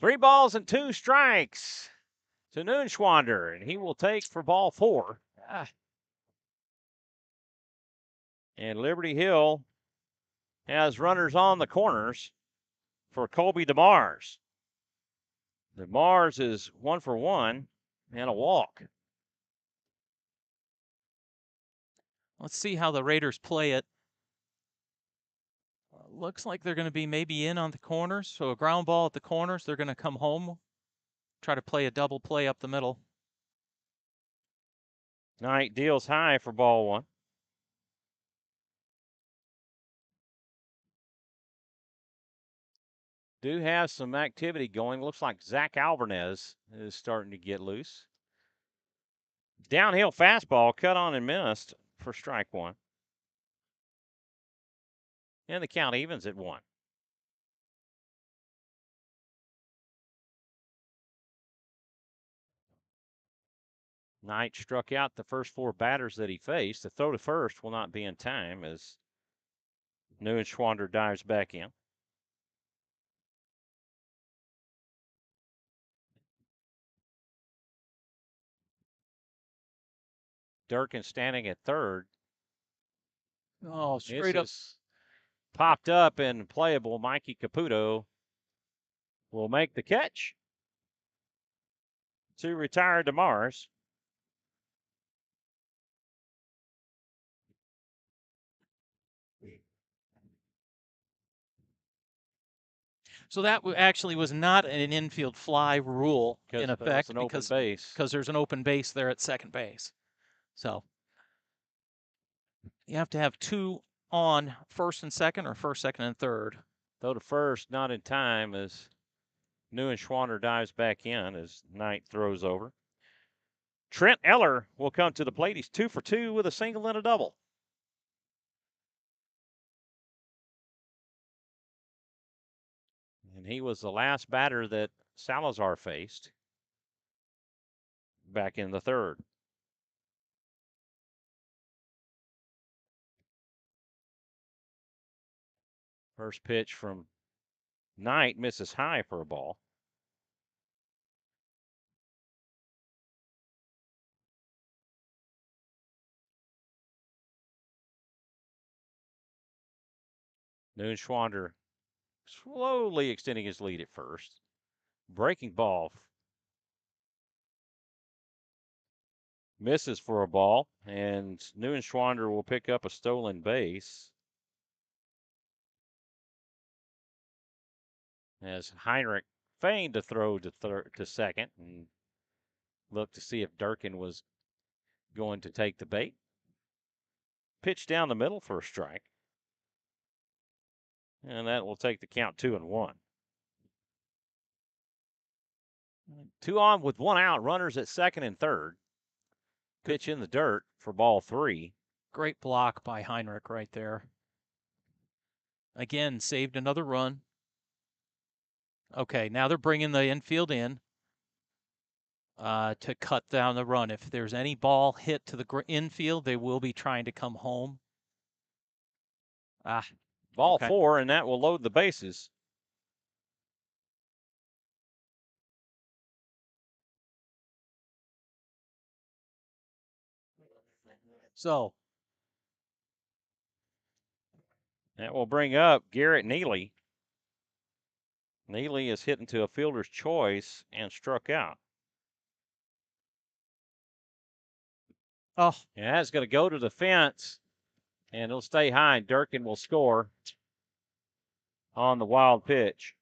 Three balls and 2 strikes to Neuenschwander, and he will take for ball 4. And Liberty Hill has runners on the corners for Colby DeMars. DeMars is 1 for 1 and a walk. Let's see how the Raiders play it. Looks like they're going to be maybe in on the corners. So a ground ball at the corners. They're going to come home, try to play a double play up the middle. Knight deals high for ball 1. Do have some activity going. Looks like Zach Alvarez is starting to get loose. Downhill fastball cut on and missed for strike 1. And the count evens at 1. Knight struck out the first 4 batters that he faced. The throw to first will not be in time as Neuenschwander dives back in. Durkin standing at third. Oh, straight up. Popped up and playable. Mikey Caputo will make the catch to retire DeMars. So that actually was not an infield fly rule in effect because there's an open base there at second base. So you have to have 2 on first and second or first, second, and third. Throw to first, not in time as Neuenschwander dives back in as Knight throws over. Trent Eller will come to the plate. He's 2 for 2 with a single and a double. And he was the last batter that Salazar faced back in the third. First pitch from Knight misses high for a ball. Neuenschwander slowly extending his lead at first. Breaking ball. Misses for a ball, and Neuenschwander will pick up a stolen base. As Heinrich feigned to throw to second and looked to see if Durkin was going to take the bait. Pitch down the middle for a strike. And that will take the count 2-1. 2 on with 1 out. Runners at second and third. Pitch in the dirt for ball 3. Great block by Heinrich right there. Again, saved another run. Okay, now they're bringing the infield in to cut down the run. If there's any ball hit to the infield, they will be trying to come home. Ball okay. 4, and that will load the bases. So that will bring up Garrett Neely. Neely is hit into a fielder's choice and struck out. Oh. And that's going to go to the fence, and it'll stay high, and Durkin will score on the wild pitch.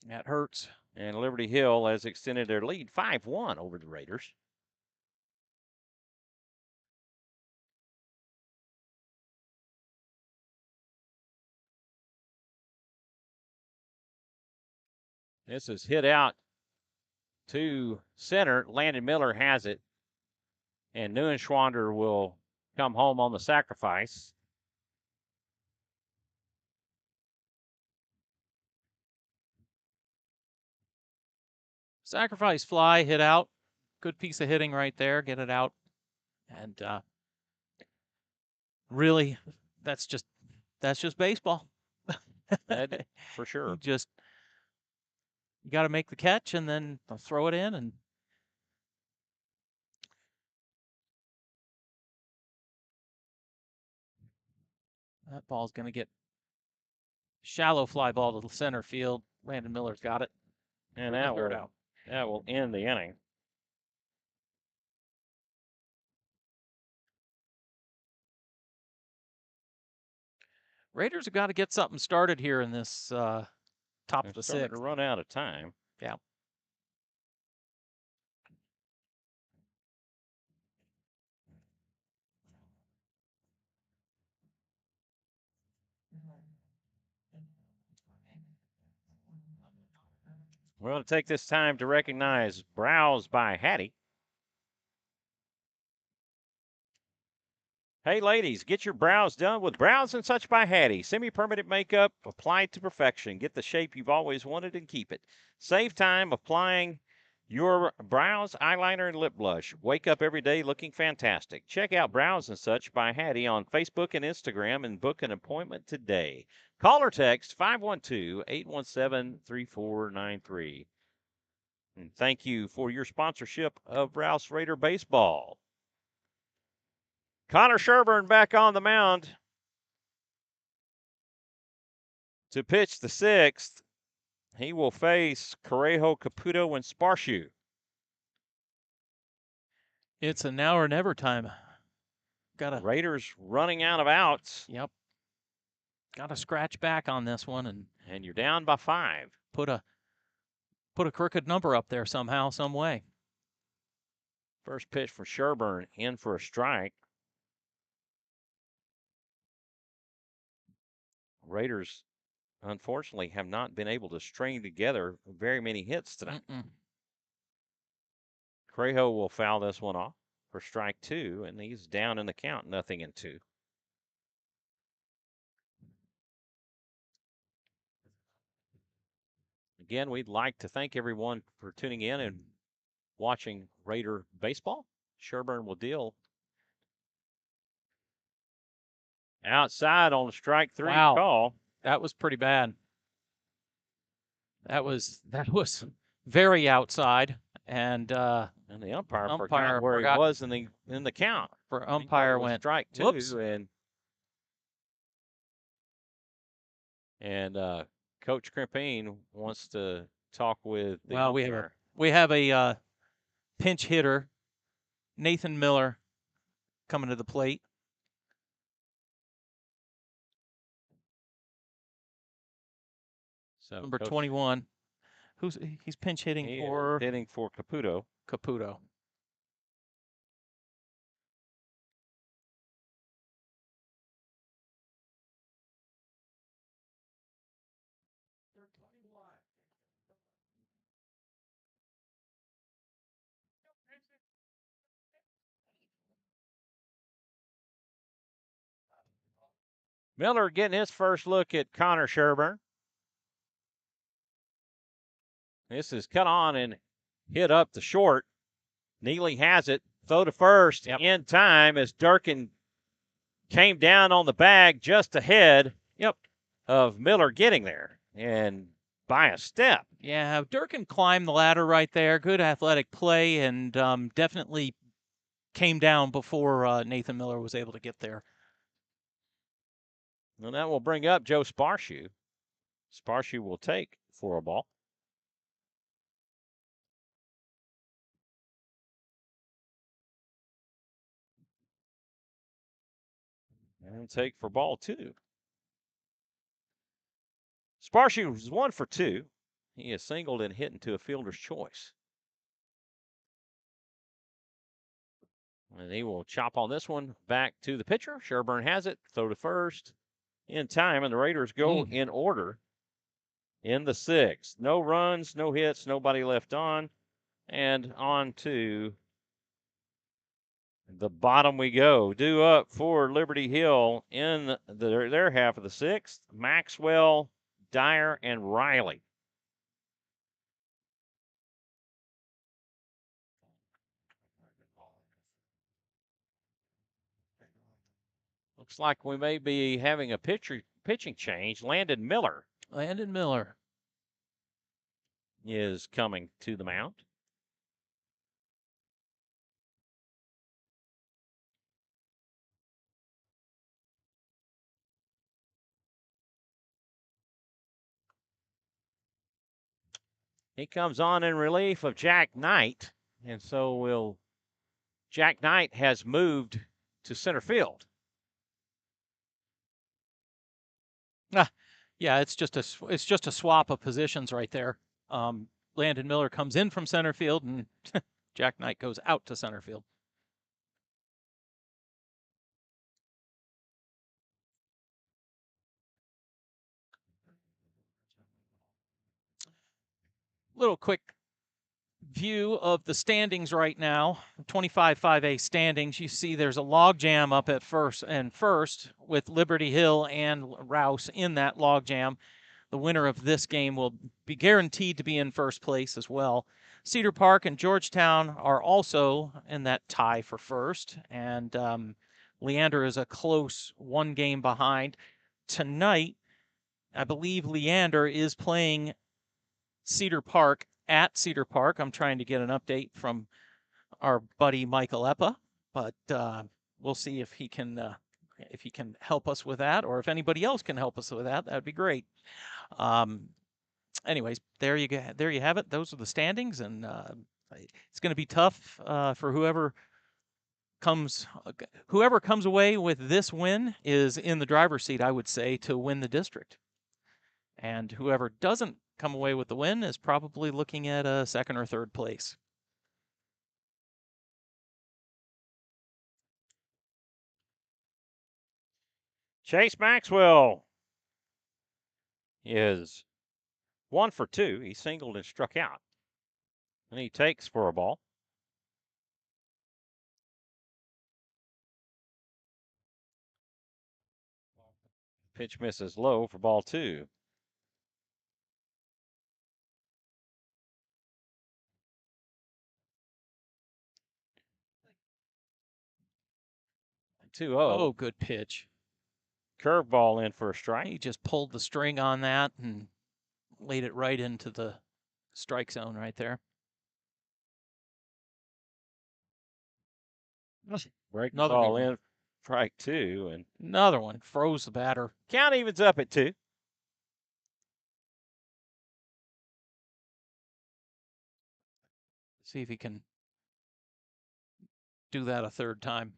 That hurts. And Liberty Hill has extended their lead 5-1 over the Raiders. This is hit out to center. Landon Miller has it. And Neuenschwander will come home on the sacrifice. Sacrifice fly, hit out. Good piece of hitting right there. Get it out. And really, that's just baseball. That, for sure. You got to make the catch and then throw it in. And that ball's going to get shallow fly ball to the center field. Landon Miller's got it. And that will end the inning. Raiders have got to get something started here in this top of the sixth. To run out of time. Yeah. We're going to take this time to recognize Rouse by Hattie. Hey, ladies, get your brows done with Brows and Such by Hattie. Semi-permanent makeup applied to perfection. Get the shape you've always wanted and keep it. Save time applying your brows, eyeliner, and lip blush. Wake up every day looking fantastic. Check out Brows and Such by Hattie on Facebook and Instagram and book an appointment today. Call or text 512-817-3493. And thank you for your sponsorship of Rouse Raider Baseball. Connor Sherburne back on the mound to pitch the sixth. He will face Correjo, Caputo, and Sparshu. It's a now or never time. Raiders running out of outs. Yep. Got to scratch back on this one, and you're down by 5. Put a crooked number up there somehow, some way. First pitch for Sherburne, in for a strike. Raiders, unfortunately, have not been able to string together very many hits tonight. Correjo will foul this one off for strike 2, and he's down in the count, 0-2. Again, we'd like to thank everyone for tuning in and watching Raider baseball. Sherburne will deal outside on the strike 3 call. That was pretty bad. That was very outside, and And the umpire Umpire forgot where forgot. he was in the count. For He thought it umpire was went strike two, whoops. and Coach Crimpine wants to talk with the Well, umpire. we have a pinch hitter, Nathan Miller, coming to the plate. So Number Coach, 21. He's pinch hitting for Caputo. Caputo. Miller getting his first look at Connor Sherburne. This is cut on and hit up the short. Neely has it. Throw to first in time as Durkin came down on the bag just ahead of Miller getting there and by a step. Yeah, Durkin climbed the ladder right there. Good athletic play and definitely came down before Nathan Miller was able to get there. And that will bring up Joe Sparshoe. Sparshoe will take for a ball. And take for ball two. Sparshoe was 1 for 2. He is singled and hit into a fielder's choice. And he will chop on this one back to the pitcher. Sherburne has it. Throw to first in time, and the Raiders go in order in the 6th. No runs, no hits, nobody left on. And on to the bottom we go. Due up for Liberty Hill in their half of the 6th. Maxwell, Dyer, and Riley. Looks like we may be having a pitching change. Landon Miller is coming to the mound. He comes on in relief of Jack Knight, and so Jack Knight has moved to center field. Yeah, it's just a swap of positions right there. Landon Miller comes in from center field, and Jack Knight goes out to center field. Little quick view of the standings right now, 25-5A standings. You see there's a log jam up at first with Liberty Hill and Rouse in that log jam. The winner of this game will be guaranteed to be in first place as well. Cedar Park and Georgetown are also in that tie for first, and Leander is a close 1 game behind. Tonight, I believe Leander is playing Cedar Park at Cedar Park. I'm trying to get an update from our buddy Michael Eppa, but we'll see if he can help us with that, or if anybody else can help us with that. That'd be great. Anyways, there you have it. Those are the standings, and it's going to be tough for whoever comes away with this win is in the driver's seat, I would say, to win the district. And whoever doesn't come away with the win is probably looking at a 2nd or 3rd place. Chase Maxwell is 1 for 2. He singled and struck out. And he takes for a ball. Pitch misses low for ball 2. Oh, good pitch. Curveball in for a strike. He just pulled the string on that and laid it right into the strike zone right there. Breaking Another ball good one. in, strike 2, and Another one. Froze the batter. count evens up at 2. See if he can do that a third time.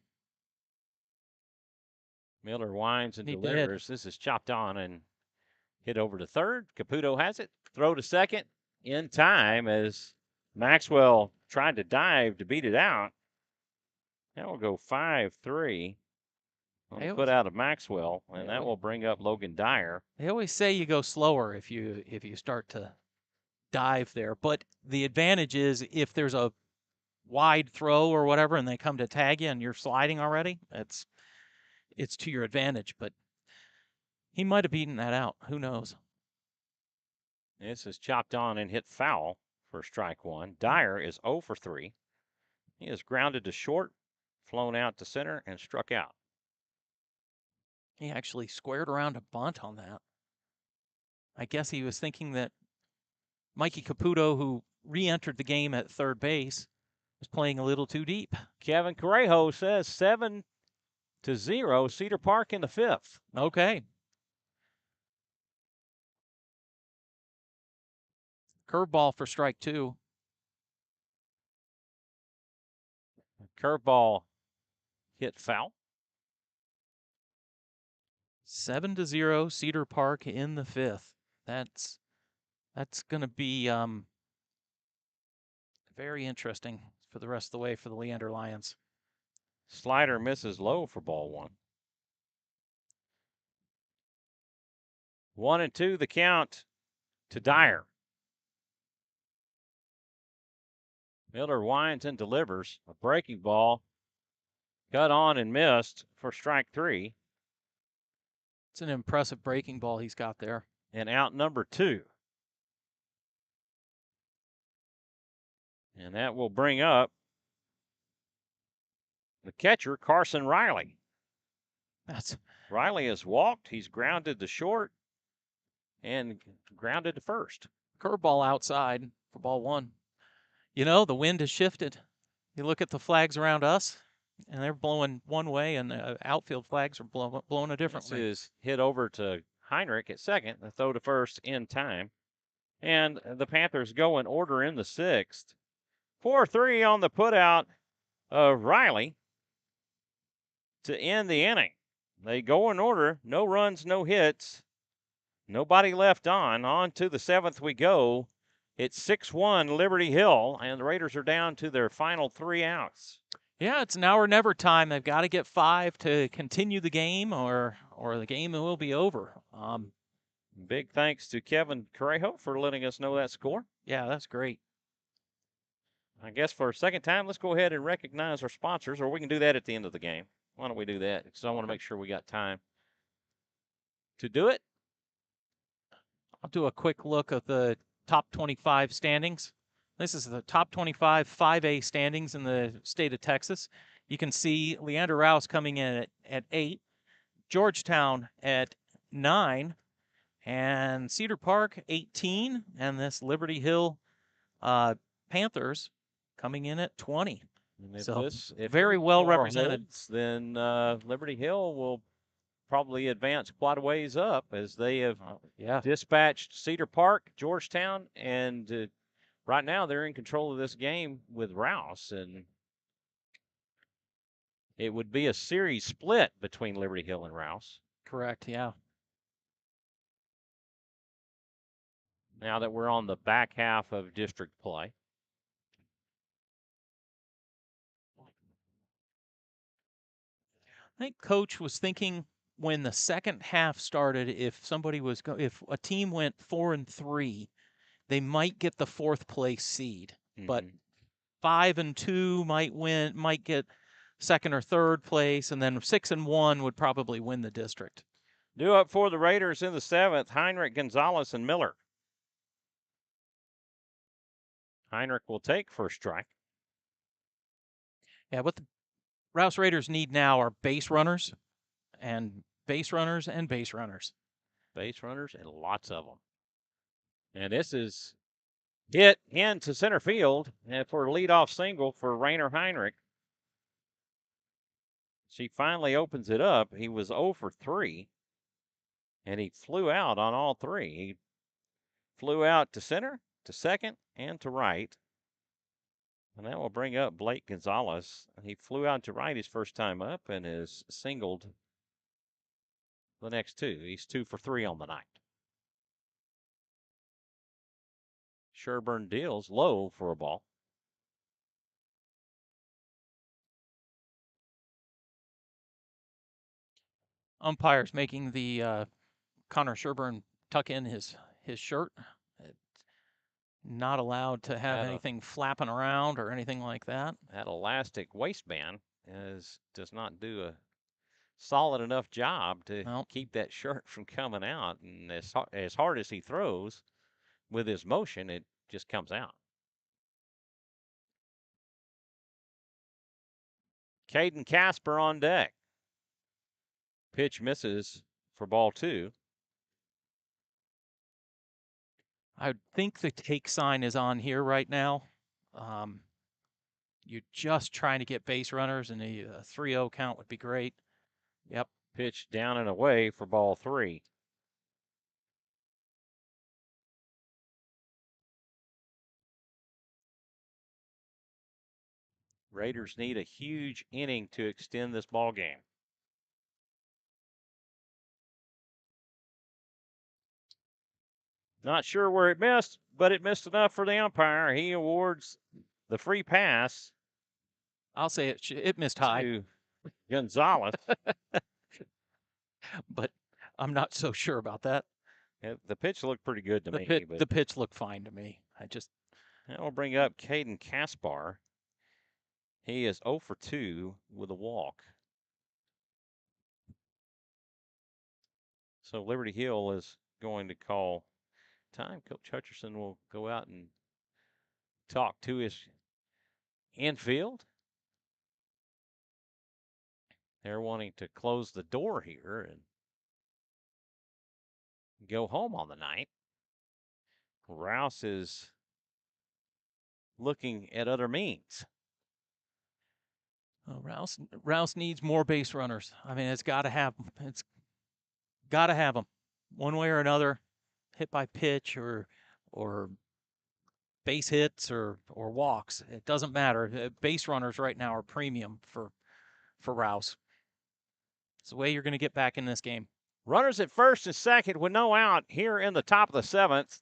Miller winds and He did. delivers. This is chopped on and hit over to third. Caputo has it. Throw to second in time as Maxwell tried to dive to beat it out. That will go 5-3 on the put out of Maxwell, and that will bring up Logan Dyer. They always say you go slower if you start to dive there, but the advantage is if there's a wide throw or whatever and they come to tag you and you're sliding already, it's to your advantage, but he might have beaten that out. Who knows? This is chopped on and hit foul for strike 1. Dyer is 0 for 3. He is grounded to short, flown out to center, and struck out. He actually squared around a bunt on that. I guess he was thinking that Mikey Caputo, who re-entered the game at third base, was playing a little too deep. Kevin Correjo says 7-0 Cedar Park in the 5th. Okay. Curveball for strike 2. Curveball hit foul. 7-0 Cedar Park in the 5th. That's going to be very interesting for the rest of the way for the Leander Lions. Slider misses low for ball 1. 1-2 the count to Dyer. Miller winds and delivers a breaking ball. Cut on and missed for strike 3. It's an impressive breaking ball he's got there. And out number 2. And that will bring up the catcher, Carson Riley. Riley has walked. He's grounded to short and grounded to first. Curveball outside for ball 1. You know, the wind has shifted. You look at the flags around us, and they're blowing one way, and the outfield flags are blowing a different way. This is hit over to Heinrich at second. The throw to first in time. And the Panthers go in order in the 6th. 4-3 on the putout of Riley to end the inning. They go in order. No runs, no hits. Nobody left on. On to the 7th we go. It's 6-1 Liberty Hill, and the Raiders are down to their final 3 outs. Yeah, it's now or never time. They've got to get 5 to continue the game, or the game will be over. Big thanks to Kevin Correjo for letting us know that score. Yeah, that's great. I guess for a second time, let's go ahead and recognize our sponsors, or we can do that at the end of the game. Why don't we do that? Because I want to make sure we got time to do it. I'll do a quick look at the top 25 standings. This is the top 25 5A standings in the state of Texas. You can see Leander Rouse coming in at 8, Georgetown at 9, and Cedar Park 18, and this Liberty Hill Panthers coming in at 20. So if very well represented. Then Liberty Hill will probably advance quite a ways up as they have dispatched Cedar Park, Georgetown, and right now they're in control of this game with Rouse, and it would be a series split between Liberty Hill and Rouse. Correct, yeah. Now that we're on the back half of district play. I think Coach was thinking when the second half started, if a team went 4-3, they might get the 4th place seed, but 5-2 might get 2nd or 3rd place, and then 6-1 would probably win the district. Due up for the Raiders in the 7th, Heinrich, Gonzalez, and Miller. Heinrich will take first strike. Yeah, what the Rouse Raiders need now are base runners and base runners and base runners. Base runners and lots of them. And this is hit into center field for a leadoff single for Rainer Heinrich. She finally opens it up. He was 0 for 3, and he flew out on all three. He flew out to center, to second, and to right. And that will bring up Blake Gonzalez. He flew out to right his first time up and is singled the next two. He's 2 for 3 on the night. Sherburne deals low for a ball. Umpires making the Connor Sherburne tuck in his shirt. Not allowed to have anything flapping around or anything like that. That elastic waistband does not do a solid enough job to keep that shirt from coming out. And as hard as he throws with his motion, it just comes out. Caden Casper on deck. Pitch misses for ball 2. I think the take sign is on here right now. You're just trying to get base runners, and a 3-0 count would be great. Yep. Pitch down and away for ball 3. Raiders need a huge inning to extend this ball game. Not sure where it missed, but it missed enough for the umpire. He awards the free pass. I'll say it missed high. To Gonzalez. But I'm not so sure about that. The pitch looked pretty good to me. The pitch looked fine to me. That will bring up Caden Caspar. He is 0 for 2 with a walk. So Liberty Hill is going to call time. Coach Hutcherson will go out and talk to his infield. They're wanting to close the door here and go home on the night. Rouse is looking at other means. Well, Rouse needs more base runners. I mean, it's got to have them one way or another, hit by pitch or base hits or walks. It doesn't matter. Base runners right now are premium for Rouse. It's the way you're going to get back in this game. Runners at first and second with no out here in the top of the 7th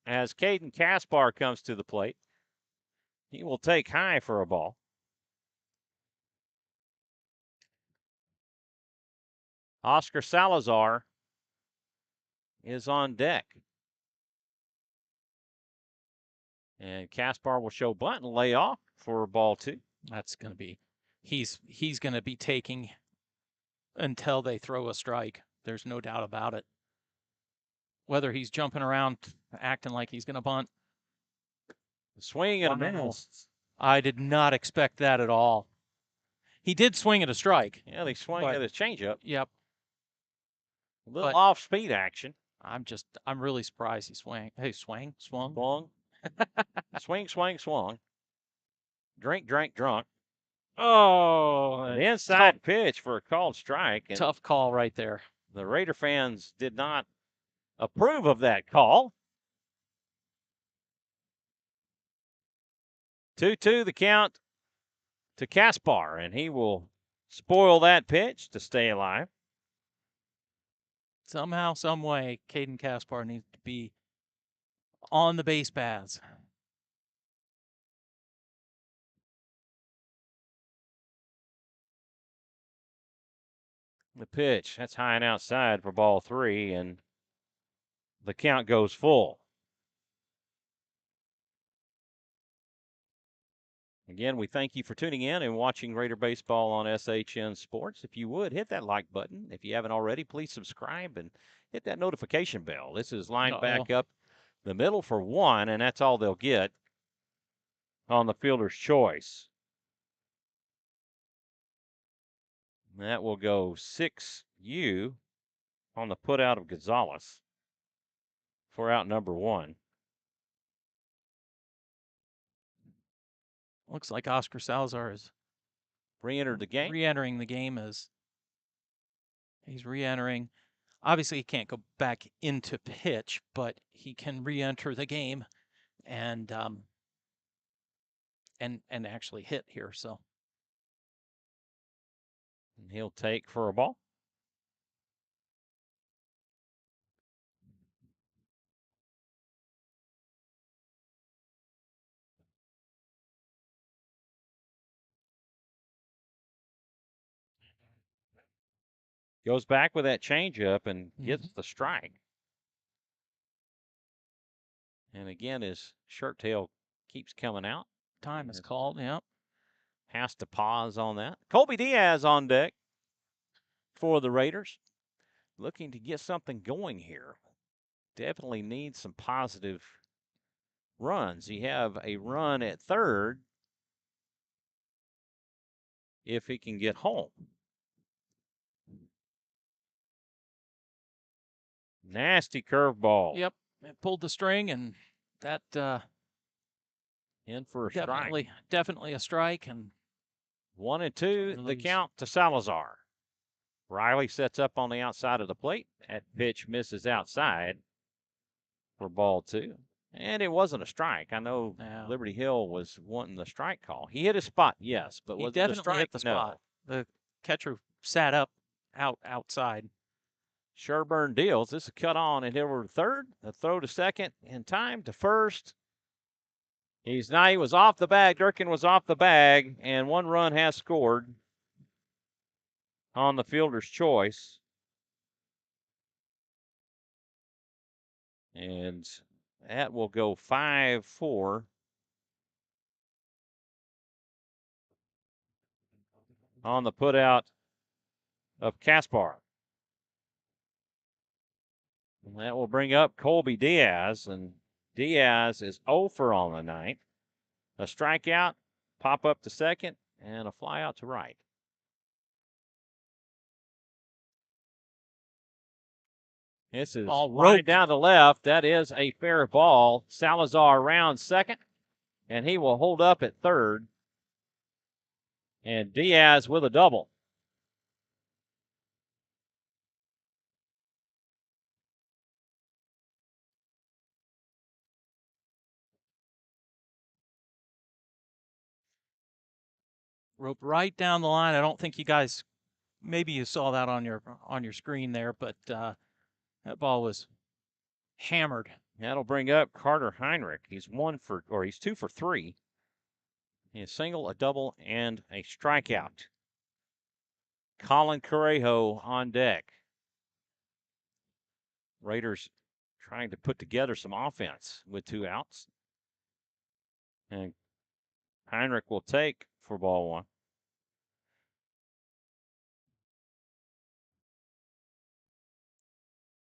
as Caden Caspar comes to the plate. He will take high for a ball. Oscar Salazar is on deck. And Caspar will show bunt and lay off for ball 2. That's going to be, he's going to be taking until they throw a strike. There's no doubt about it. Whether he's jumping around, acting like he's going to bunt. Swing and a miss. I did not expect that at all. He did swing at a strike. Yeah, they swung at a changeup. Yep. A little off-speed action. I'm really surprised he swung. Hey, swung. Swung. Swung. Drink, drunk. Oh, an inside pitch for a called strike. And tough call right there. The Raider fans did not approve of that call. 2-2 the count to Caspar, and he will spoil that pitch to stay alive. Somehow, some way, Caden Caspar needs to be on the base paths. The pitch, that's high and outside for ball 3, and the count goes full. Again, we thank you for tuning in and watching Raider Baseball on SHN Sports. If you would, hit that like button. If you haven't already, please subscribe and hit that notification bell. This is lined back up the middle for 1, and that's all they'll get on the fielder's choice. That will go 6U on the put out of Gonzalez for out number 1. Looks like Oscar Salazar is re-entered the game. Re-entering the game as he's re-entering. Obviously, he can't go back into pitch, but he can re-enter the game and actually hit here. So And he'll take for a ball. Goes back with that changeup and gets the strike. And again, his shirt tail keeps coming out. time is called. Yep. Has to pause on that. Colby Diaz on deck for the Raiders. Looking to get something going here. Definitely needs some positive runs. You have a run at third if he can get home. Nasty curveball. Yep. It pulled the string, and that In for a definitely strike. definitely a strike. And 1-2, the count to Salazar. Riley sets up on the outside of the plate. That pitch misses outside for ball 2. And it wasn't a strike. I know Liberty Hill was wanting the strike call. He hit a spot, yes, but he was it definitely a strike? hit the spot. No. The catcher sat up outside. Sherburne deals. This is cut on and over to third. A throw to second in time to first. He was off the bag. Durkin was off the bag, and one run has scored on the fielder's choice. And that will go 5-4 on the putout of Kaspar. And that will bring up Colby Diaz, and Diaz is 0 for on the night. A strikeout, pop up to second, and a fly out to right. This is right down the left. That is a fair ball. Salazar rounds second, and he will hold up at third. And Diaz with a double. Roped right down the line. I don't think you guys, maybe you saw that on your screen there, but that ball was hammered. That'll bring up Carter Heinrich. He's 2 for 3. A single, a double, and a strikeout. Colin Correjo on deck. Raiders trying to put together some offense with 2 outs. And Heinrich will take for ball 1.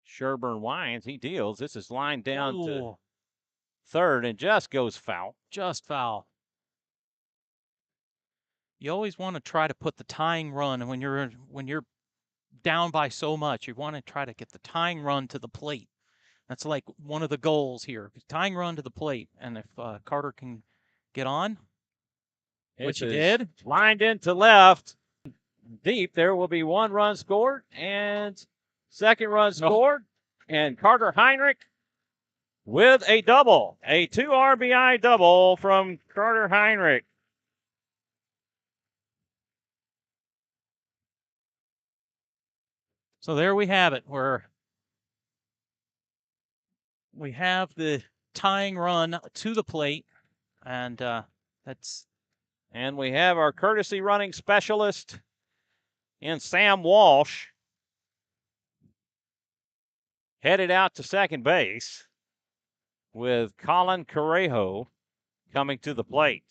Sherburne winds. He deals. This is lined down to third and just goes foul. Just foul. You always want to try to put the tying run, and when you're down by so much, you want to try to get the tying run to the plate. That's like one of the goals here. Tying run to the plate, and if Carter can get on, which he did, lined into left, deep. There will be 1 run scored and second run scored, and Carter Heinrich with a double, a 2 RBI double from Carter Heinrich. So there we have it, where we have the tying run to the plate, and and we have our courtesy running specialist in Sam Walsh headed out to second base with Colin Correjo coming to the plate.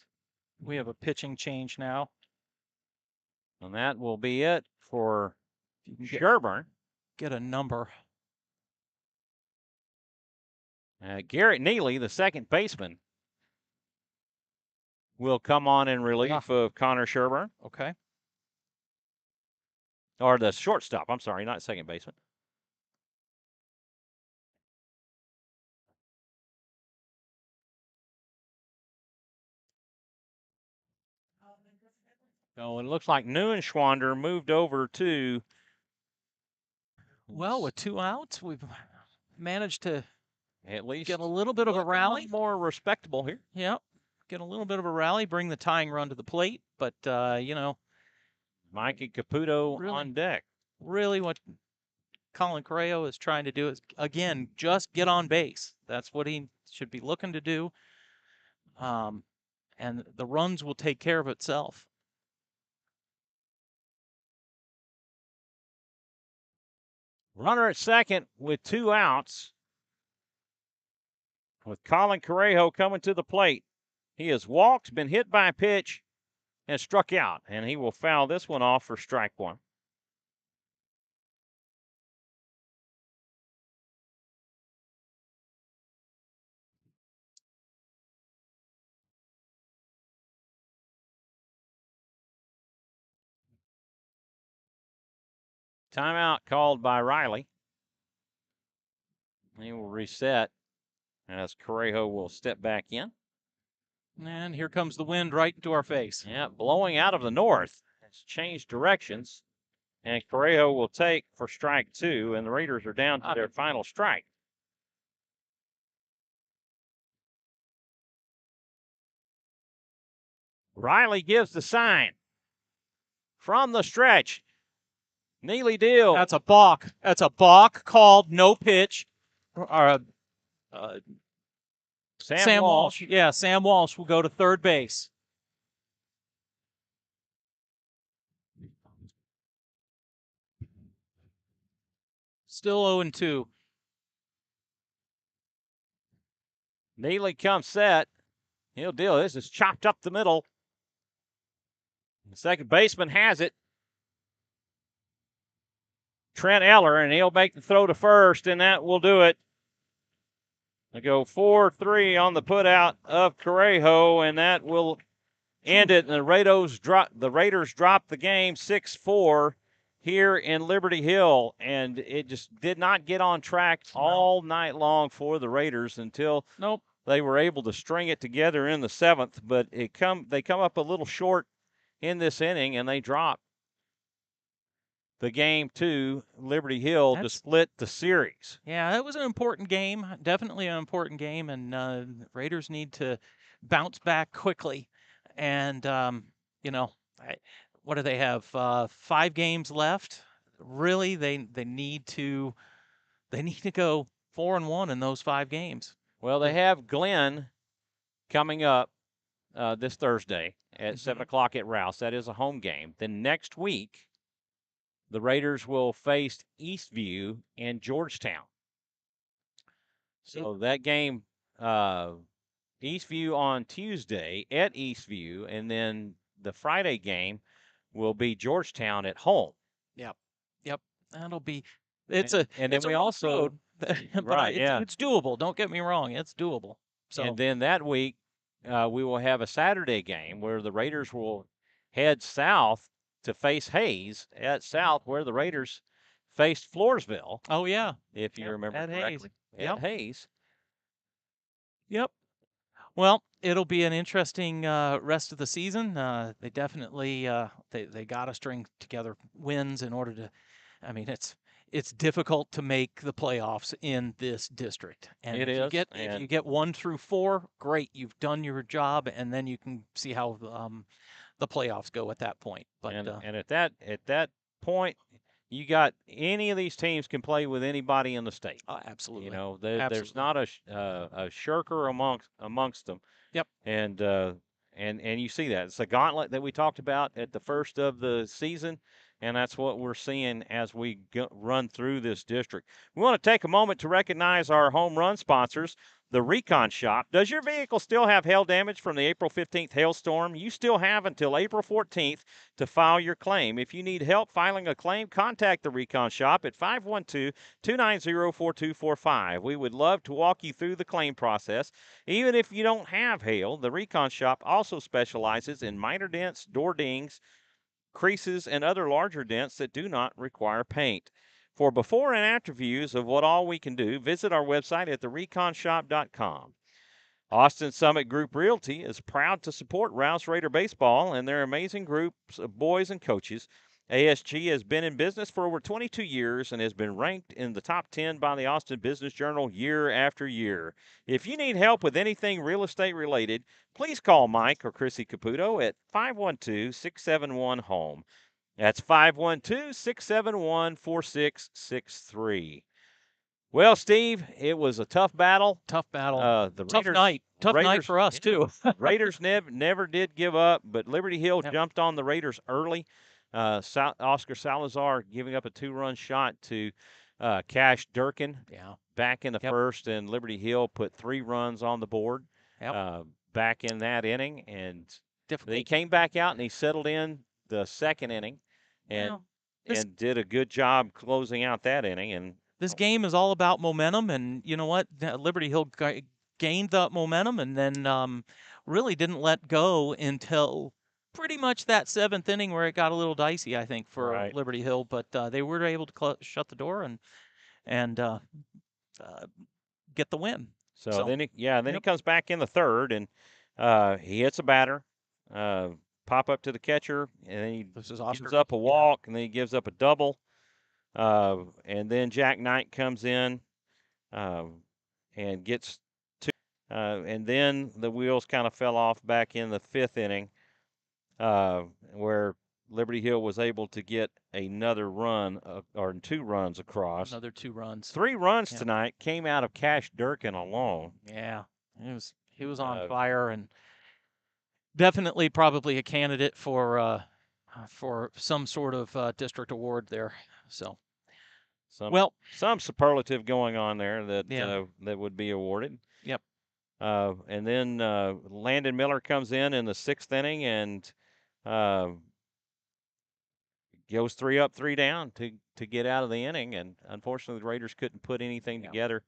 We have a pitching change now. And that will be it for Sherburne. Get a number. Garrett Neely, the second baseman, will come on in relief of Connor Sherburne. Okay. Or the shortstop, I'm sorry, not second baseman. So it looks like Neuenschwander moved over to. Well, with 2 outs, we've managed to at least get a little bit of a rally. More respectable here. Yep. Get a little bit of a rally, bring the tying run to the plate. But, Mikey Caputo on deck. Really what Colin Correo is trying to do is, again, just get on base. That's what he should be looking to do. And the runs will take care of itself. Runner at second with 2 outs. With Colin Correo coming to the plate. He has walked, been hit by a pitch, and struck out. And he will foul this one off for strike 1. Timeout called by Riley. He will reset as Correo will step back in. And here comes the wind right into our face. Yeah, blowing out of the north. It's changed directions. And Correo will take for strike 2, and the Raiders are down to their final strike. Riley gives the sign. From the stretch, Neely Deal. That's a balk. That's a balk called, no pitch. Sam Walsh. Yeah, Sam Walsh will go to third base. Still 0-2. Neely comes set. He'll deal. This is chopped up the middle. The second baseman has it. Trent Eller, and he'll make the throw to first, and that will do it. They go 4-3 on the putout of Correo, and that will end it. And the Raiders drop the game 6-4 here in Liberty Hill, and it just did not get on track all night long for the Raiders until they were able to string it together in the 7th. But they come up a little short in this inning, and they drop the game to Liberty Hill to split the series. Yeah, that was an important game, definitely an important game, and Raiders need to bounce back quickly. And, what do they have, 5 games left? Really, they need to go 4-1 in those 5 games. Well, they have Glenn coming up this Thursday at 7 o'clock at Rouse. That is a home game. Then next week, the Raiders will face Eastview and Georgetown. So that game, Eastview on Tuesday at Eastview, and then the Friday game will be Georgetown at home. Yep. That'll be. And then we also right. It's doable. Don't get me wrong. It's doable. So and then that week, we will have a Saturday game where the Raiders will head south to face Hayes at South, where the Raiders faced Floresville. Oh, yeah. If you remember at correctly. Hayes. At Hayes. Yep. Well, it'll be an interesting rest of the season. They definitely they got to string together wins in order to. I mean, it's difficult to make the playoffs in this district. And if you get 1 through 4, great, you've done your job, and then you can see how the playoffs go at that point. But and at that point, you got any of these teams can play with anybody in the state. Absolutely. You know, there's not a shirker amongst them. Yep. And you see that. It's a gauntlet that we talked about at the first of the season, and that's what we're seeing as we run through this district. We want to take a moment to recognize our home run sponsors, the Recon Shop. Does your vehicle still have hail damage from the April 15th hailstorm? You still have until April 14th to file your claim. If you need help filing a claim, contact the Recon Shop at 512-290-4245. We would love to walk you through the claim process. Even if you don't have hail, the Recon Shop also specializes in minor dents, door dings, creases, and other larger dents that do not require paint. For before and after views of what all we can do, visit our website at thereconshop.com. Austin Summit Group Realty is proud to support Rouse Raider Baseball and their amazing groups of boys and coaches. ASG has been in business for over 22 years and has been ranked in the top 10 by the Austin Business Journal year after year. If you need help with anything real estate related, please call Mike or Chrissy Caputo at 512-671-HOME. That's 512-671-4663. Well, Steve, it was a tough battle. Tough battle. The Tough Raiders, night. Tough night Raiders, for us, too. Raiders never did give up, but Liberty Hill Yep. jumped on the Raiders early. Oscar Salazar giving up a 2-run shot to Cash Durkin Yeah. back in the first, and Liberty Hill put 3 runs on the board back in that inning. And Difficult. he came back out and he settled in the second inning and did a good job closing out that inning. And this game is all about momentum, and you know what? Liberty Hill gained that momentum and then really didn't let go until pretty much that 7th inning where it got a little dicey, I think, for Liberty Hill. But they were able to shut the door and get the win. So then he comes back in the third, and he hits a batter, pop up to the catcher, and then he gives up a walk, and then he gives up a double. And then Jack Knight comes in and gets 2. And then the wheels kind of fell off back in the 5th inning where Liberty Hill was able to get another run or 2 runs across. Another 2 runs. 3 runs tonight came out of Cash Durkin alone. Yeah, he was on fire and definitely probably a candidate for some sort of district award there. So, some superlative going on there that would be awarded. Yep. And then Landon Miller comes in the 6th inning and goes 3 up, 3 down to get out of the inning. And unfortunately, the Raiders couldn't put anything together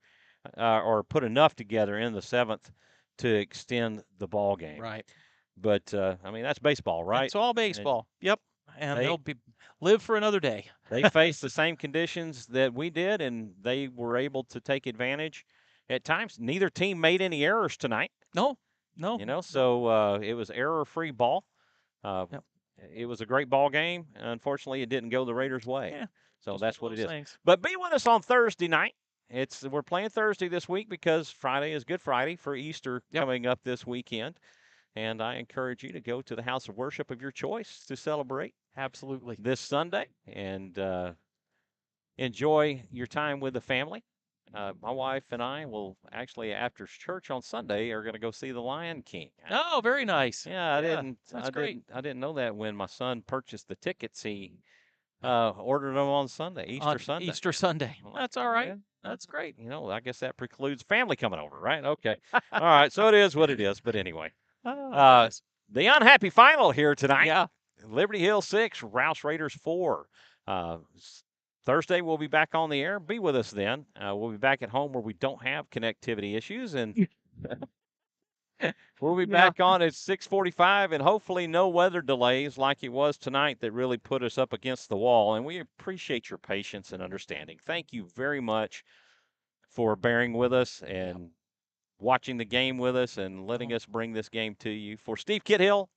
or put enough together in the 7th to extend the ball game. Right. But I mean, that's baseball, right? It's all baseball. Yep. And they'll live for another day. They faced the same conditions that we did, and they were able to take advantage at times. Neither team made any errors tonight. No. So it was error-free ball. It was a great ball game. Unfortunately, it didn't go the Raiders' way. Yeah. So that's what it is. Things. But be with us on Thursday night. We're playing Thursday this week because Friday is Good Friday for Easter coming up this weekend. And I encourage you to go to the house of worship of your choice to celebrate. Absolutely. This Sunday and enjoy your time with the family. My wife and I will actually, after church on Sunday, are going to go see The Lion King. Oh, very nice. Yeah, That's great. I didn't know that when my son purchased the tickets. He ordered them on Sunday, Easter Sunday. That's all right. Yeah. That's great. I guess that precludes family coming over, right? Okay. All right. So it is what it is. But anyway, the unhappy final here tonight. Yeah. Liberty Hill 6, Rouse Raiders 4. Thursday, we'll be back on the air. Be with us then. We'll be back at home where we don't have connectivity issues, and we'll be back on at 6:45, and hopefully no weather delays like it was tonight that really put us up against the wall. And we appreciate your patience and understanding. Thank you very much for bearing with us and watching the game with us and letting us bring this game to you. For Steve Kithil,